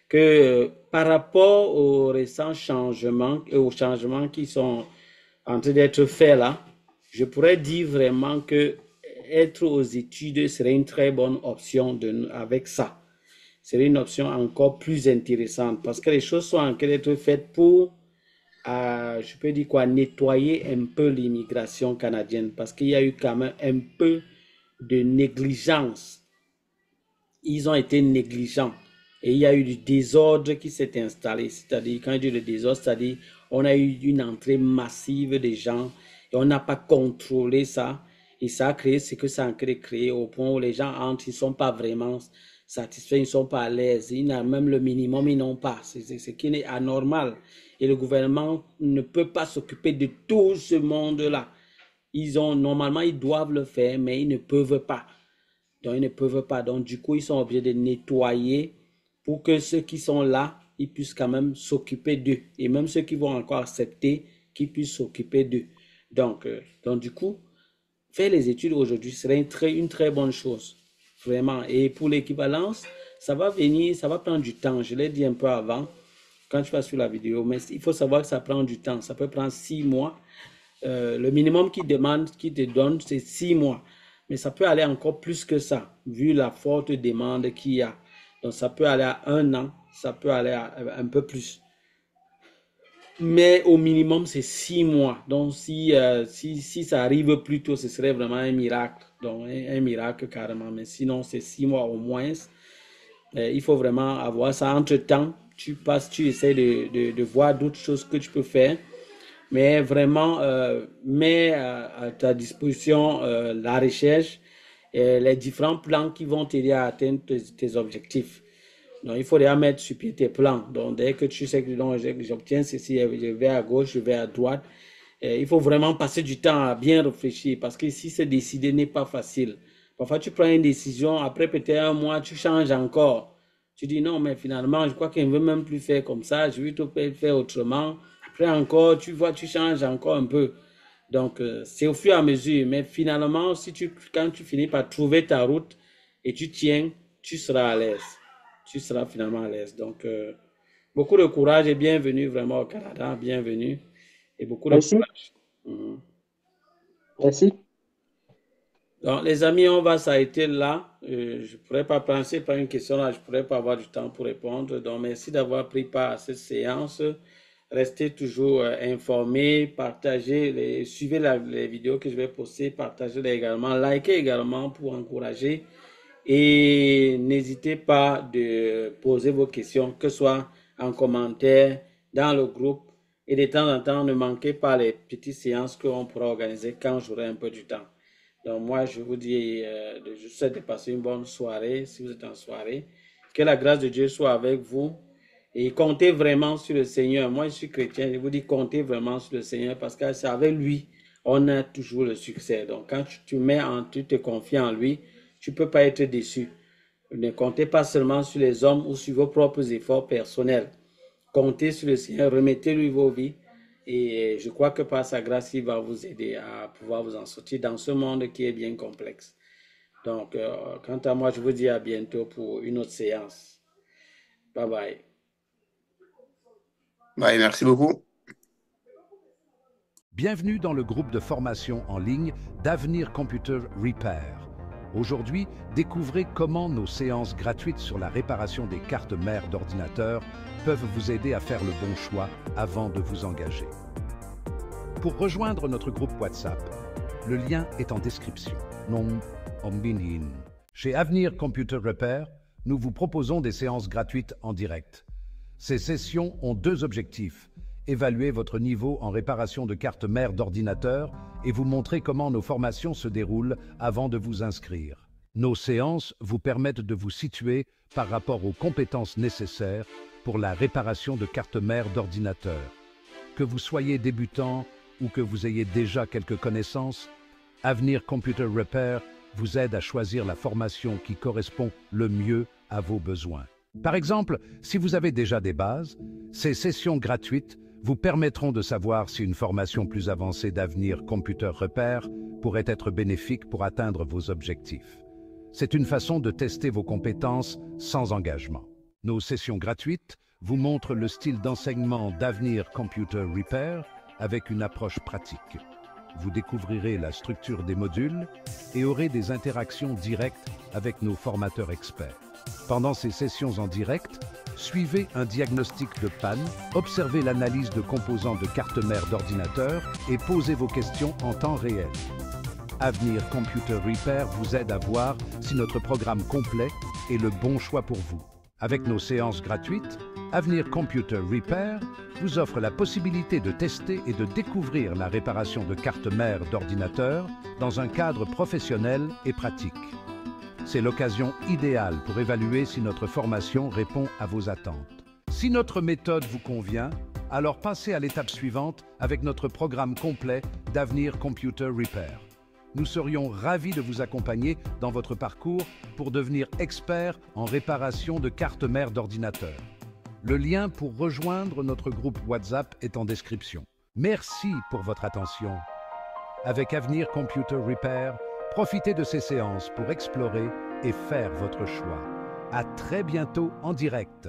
que par rapport aux récents changements et aux changements qui sont en train d'être faits là, je pourrais dire vraiment que être aux études serait une très bonne option avec ça. Serait une option encore plus intéressante parce que les choses sont en train d'être faites pour, je peux dire quoi, nettoyer un peu l'immigration canadienne parce qu'il y a eu quand même un peu de négligence. Ils ont été négligents et il y a eu du désordre qui s'est installé. C'est-à-dire, quand je dis le désordre, c'est-à-dire on a eu une entrée massive des gens et on n'a pas contrôlé ça. Et ça a créé ce que ça a créé au point où les gens entrent, ils ne sont pas vraiment satisfaits, ils ne sont pas à l'aise. Même le minimum, ils n'ont pas. C'est ce qui est anormal. Et le gouvernement ne peut pas s'occuper de tout ce monde-là. Normalement, ils doivent le faire, mais ils ne peuvent pas. Donc, ils ne peuvent pas. Donc, du coup, ils sont obligés de nettoyer pour que ceux qui sont là, ils puissent quand même s'occuper d'eux. Et même ceux qui vont encore accepter, qu'ils puissent s'occuper d'eux. Donc, du coup, faire les études aujourd'hui serait une très bonne chose. Vraiment. Et pour l'équivalence, ça va venir, ça va prendre du temps. Je l'ai dit un peu avant, quand tu vas sur la vidéo. Mais il faut savoir que ça prend du temps. Ça peut prendre 6 mois. Le minimum qu'ils te donnent, c'est 6 mois. Mais ça peut aller encore plus que ça, vu la forte demande qu'il y a. Donc, ça peut aller à 1 an, ça peut aller à un peu plus. Mais au minimum, c'est 6 mois. Donc, si ça arrive plus tôt, ce serait vraiment un miracle. Donc, un miracle carrément. Mais sinon, c'est 6 mois au moins. Il faut vraiment avoir ça. Entre-temps, tu essaies de voir d'autres choses que tu peux faire. Mais vraiment, mets à ta disposition la recherche et les différents plans qui vont t'aider à atteindre tes objectifs. Donc, il faut déjà mettre sur pied tes plans. Donc, dès que tu sais que j'obtiens ceci, je vais à gauche, je vais à droite. Il faut vraiment passer du temps à bien réfléchir parce que si c'est décider n'est pas facile. Parfois, tu prends une décision, après peut-être 1 mois, tu changes encore. Tu dis non, mais finalement, je crois qu'il ne veut même plus faire comme ça, je vais tout faire autrement. Après encore, tu vois, tu changes encore un peu. Donc, c'est au fur et à mesure. Mais finalement, quand tu finis par trouver ta route et tu tiens, tu seras à l'aise. Tu seras finalement à l'aise. Donc, beaucoup de courage et bienvenue vraiment au Canada. Bienvenue. Et beaucoup de courage. Merci. Donc, les amis, on va s'arrêter là. Je ne pourrais pas penser par une question là, je ne pourrais pas avoir du temps pour répondre. Donc, merci d'avoir pris part à cette séance. Restez toujours informés, partagez, suivez les vidéos que je vais poster, partagez-les également, likez également pour encourager. Et n'hésitez pas de poser vos questions, que ce soit en commentaire, dans le groupe. Et de temps en temps, ne manquez pas les petites séances qu'on pourra organiser quand j'aurai un peu du temps. Donc moi, je vous dis, je vous souhaite de passer une bonne soirée, si vous êtes en soirée. Que la grâce de Dieu soit avec vous. Et comptez vraiment sur le Seigneur. Moi, je suis chrétien, je vous dis comptez vraiment sur le Seigneur parce que c'est avec lui, on a toujours le succès. Donc quand tu te confies en lui, tu ne peux pas être déçu. Ne comptez pas seulement sur les hommes ou sur vos propres efforts personnels. Comptez sur le Seigneur, remettez-lui vos vies. Et je crois que par sa grâce, il va vous aider à pouvoir vous en sortir dans ce monde qui est bien complexe. Donc, quant à moi, je vous dis à bientôt pour une autre séance. Bye bye. Bye, merci beaucoup. Bienvenue dans le groupe de formation en ligne d'Avenir Computer Repair. Aujourd'hui, découvrez comment nos séances gratuites sur la réparation des cartes mères d'ordinateur peuvent vous aider à faire le bon choix avant de vous engager. Pour rejoindre notre groupe WhatsApp, le lien est en description. Chez Avenir Computer Repair, nous vous proposons des séances gratuites en direct. Ces sessions ont 2 objectifs: évaluer votre niveau en réparation de cartes mères d'ordinateur et vous montrer comment nos formations se déroulent avant de vous inscrire. Nos séances vous permettent de vous situer par rapport aux compétences nécessaires pour la réparation de cartes mères d'ordinateur. Que vous soyez débutant ou que vous ayez déjà quelques connaissances, Avenir Computer Repair vous aide à choisir la formation qui correspond le mieux à vos besoins. Par exemple, si vous avez déjà des bases, ces sessions gratuites vous permettront de savoir si une formation plus avancée d'Avenir Computer Repair pourrait être bénéfique pour atteindre vos objectifs. C'est une façon de tester vos compétences sans engagement. Nos sessions gratuites vous montrent le style d'enseignement d'Avenir Computer Repair avec une approche pratique. Vous découvrirez la structure des modules et aurez des interactions directes avec nos formateurs experts. Pendant ces sessions en direct, suivez un diagnostic de panne, observez l'analyse de composants de carte mère d'ordinateur et posez vos questions en temps réel. Avenir Computer Repair vous aide à voir si notre programme complet est le bon choix pour vous. Avec nos séances gratuites, Avenir Computer Repair vous offre la possibilité de tester et de découvrir la réparation de cartes mères d'ordinateur dans un cadre professionnel et pratique. C'est l'occasion idéale pour évaluer si notre formation répond à vos attentes. Si notre méthode vous convient, alors passez à l'étape suivante avec notre programme complet d'Avenir Computer Repair. Nous serions ravis de vous accompagner dans votre parcours pour devenir expert en réparation de cartes mères d'ordinateur. Le lien pour rejoindre notre groupe WhatsApp est en description. Merci pour votre attention. Avec Avenir Computer Repair, profitez de ces séances pour explorer et faire votre choix. À très bientôt en direct.